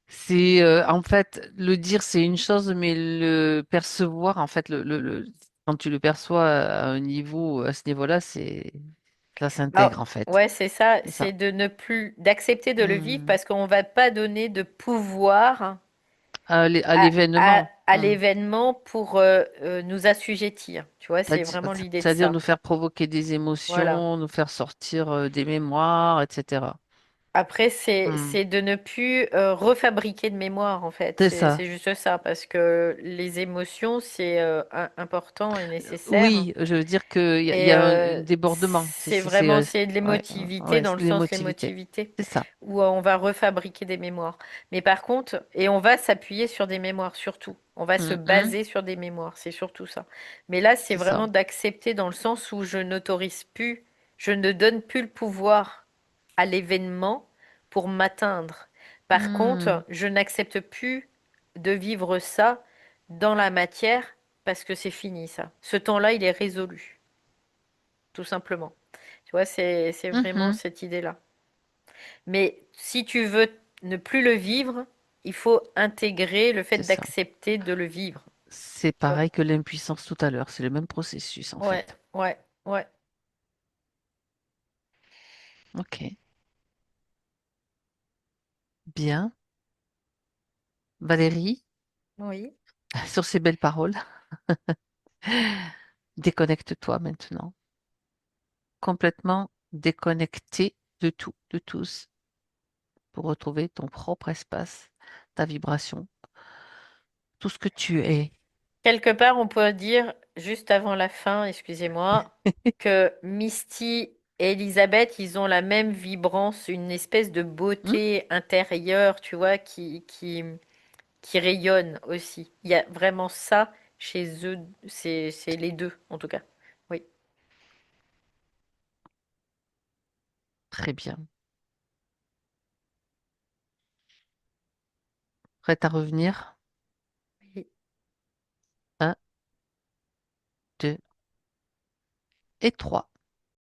C'est en fait le dire, c'est une chose, mais le percevoir, en fait, quand tu le perçois à un niveau, à ce niveau-là, ça s'intègre Ah, en fait. ouais, c'est ça, C'est ça. c'est de ne plus, d'accepter de le vivre Hmm. parce qu'on va pas donner de pouvoir À l'événement. à Hmm. l'événement pour nous assujettir. Tu vois, c'est vraiment l'idée de C'est-à-dire nous ça. faire provoquer des Voilà. émotions, nous faire sortir des mémoires, etc. Après, Hmm. c'est de ne plus refabriquer de mémoire, en fait. C'est ça. C'est juste ça, parce que les émotions, c'est important et nécessaire. Oui, je veux dire qu'il y Et a un débordement. c'est vraiment, c'est de Ouais, l'émotivité ouais, dans c'est le de sens l'émotivité. l'émotivité, C'est ça. où on va refabriquer des mémoires. Mais par contre, et on va s'appuyer sur des mémoires, surtout. On va se Mhm. baser sur des mémoires, c'est surtout ça. Mais là, c'est C'est ça. vraiment d'accepter dans le sens où je n'autorise plus, je ne donne plus le pouvoir à l'événement pour m'atteindre. Par Hmm. contre, je n'accepte plus de vivre ça dans la matière parce que c'est fini ça. Ce temps-là, il est résolu, tout simplement. Tu vois, c'est vraiment Mhm. cette idée-là. Mais si tu veux ne plus le vivre, il faut intégrer le fait C'est ça. d'accepter de le vivre. C'est Tu vois? pareil que l'impuissance tout à l'heure. C'est le même processus en Ouais, fait. ouais, ouais. Ok. Bien. Valérie, Oui. sur ces belles paroles, déconnecte-toi maintenant. Complètement déconnecté de tout, de tous, pour retrouver ton propre espace, ta vibration, tout ce que tu es. Quelque part, on peut dire, juste avant la fin, excusez-moi, que Misty et Elisabeth, ils ont la même vibrance, une espèce de Hmm. beauté intérieure, tu vois, qui rayonne aussi. Il y a vraiment ça chez eux, c'est les deux, en tout cas. Oui. Très bien. Prête à revenir? Oui. Un, deux et trois.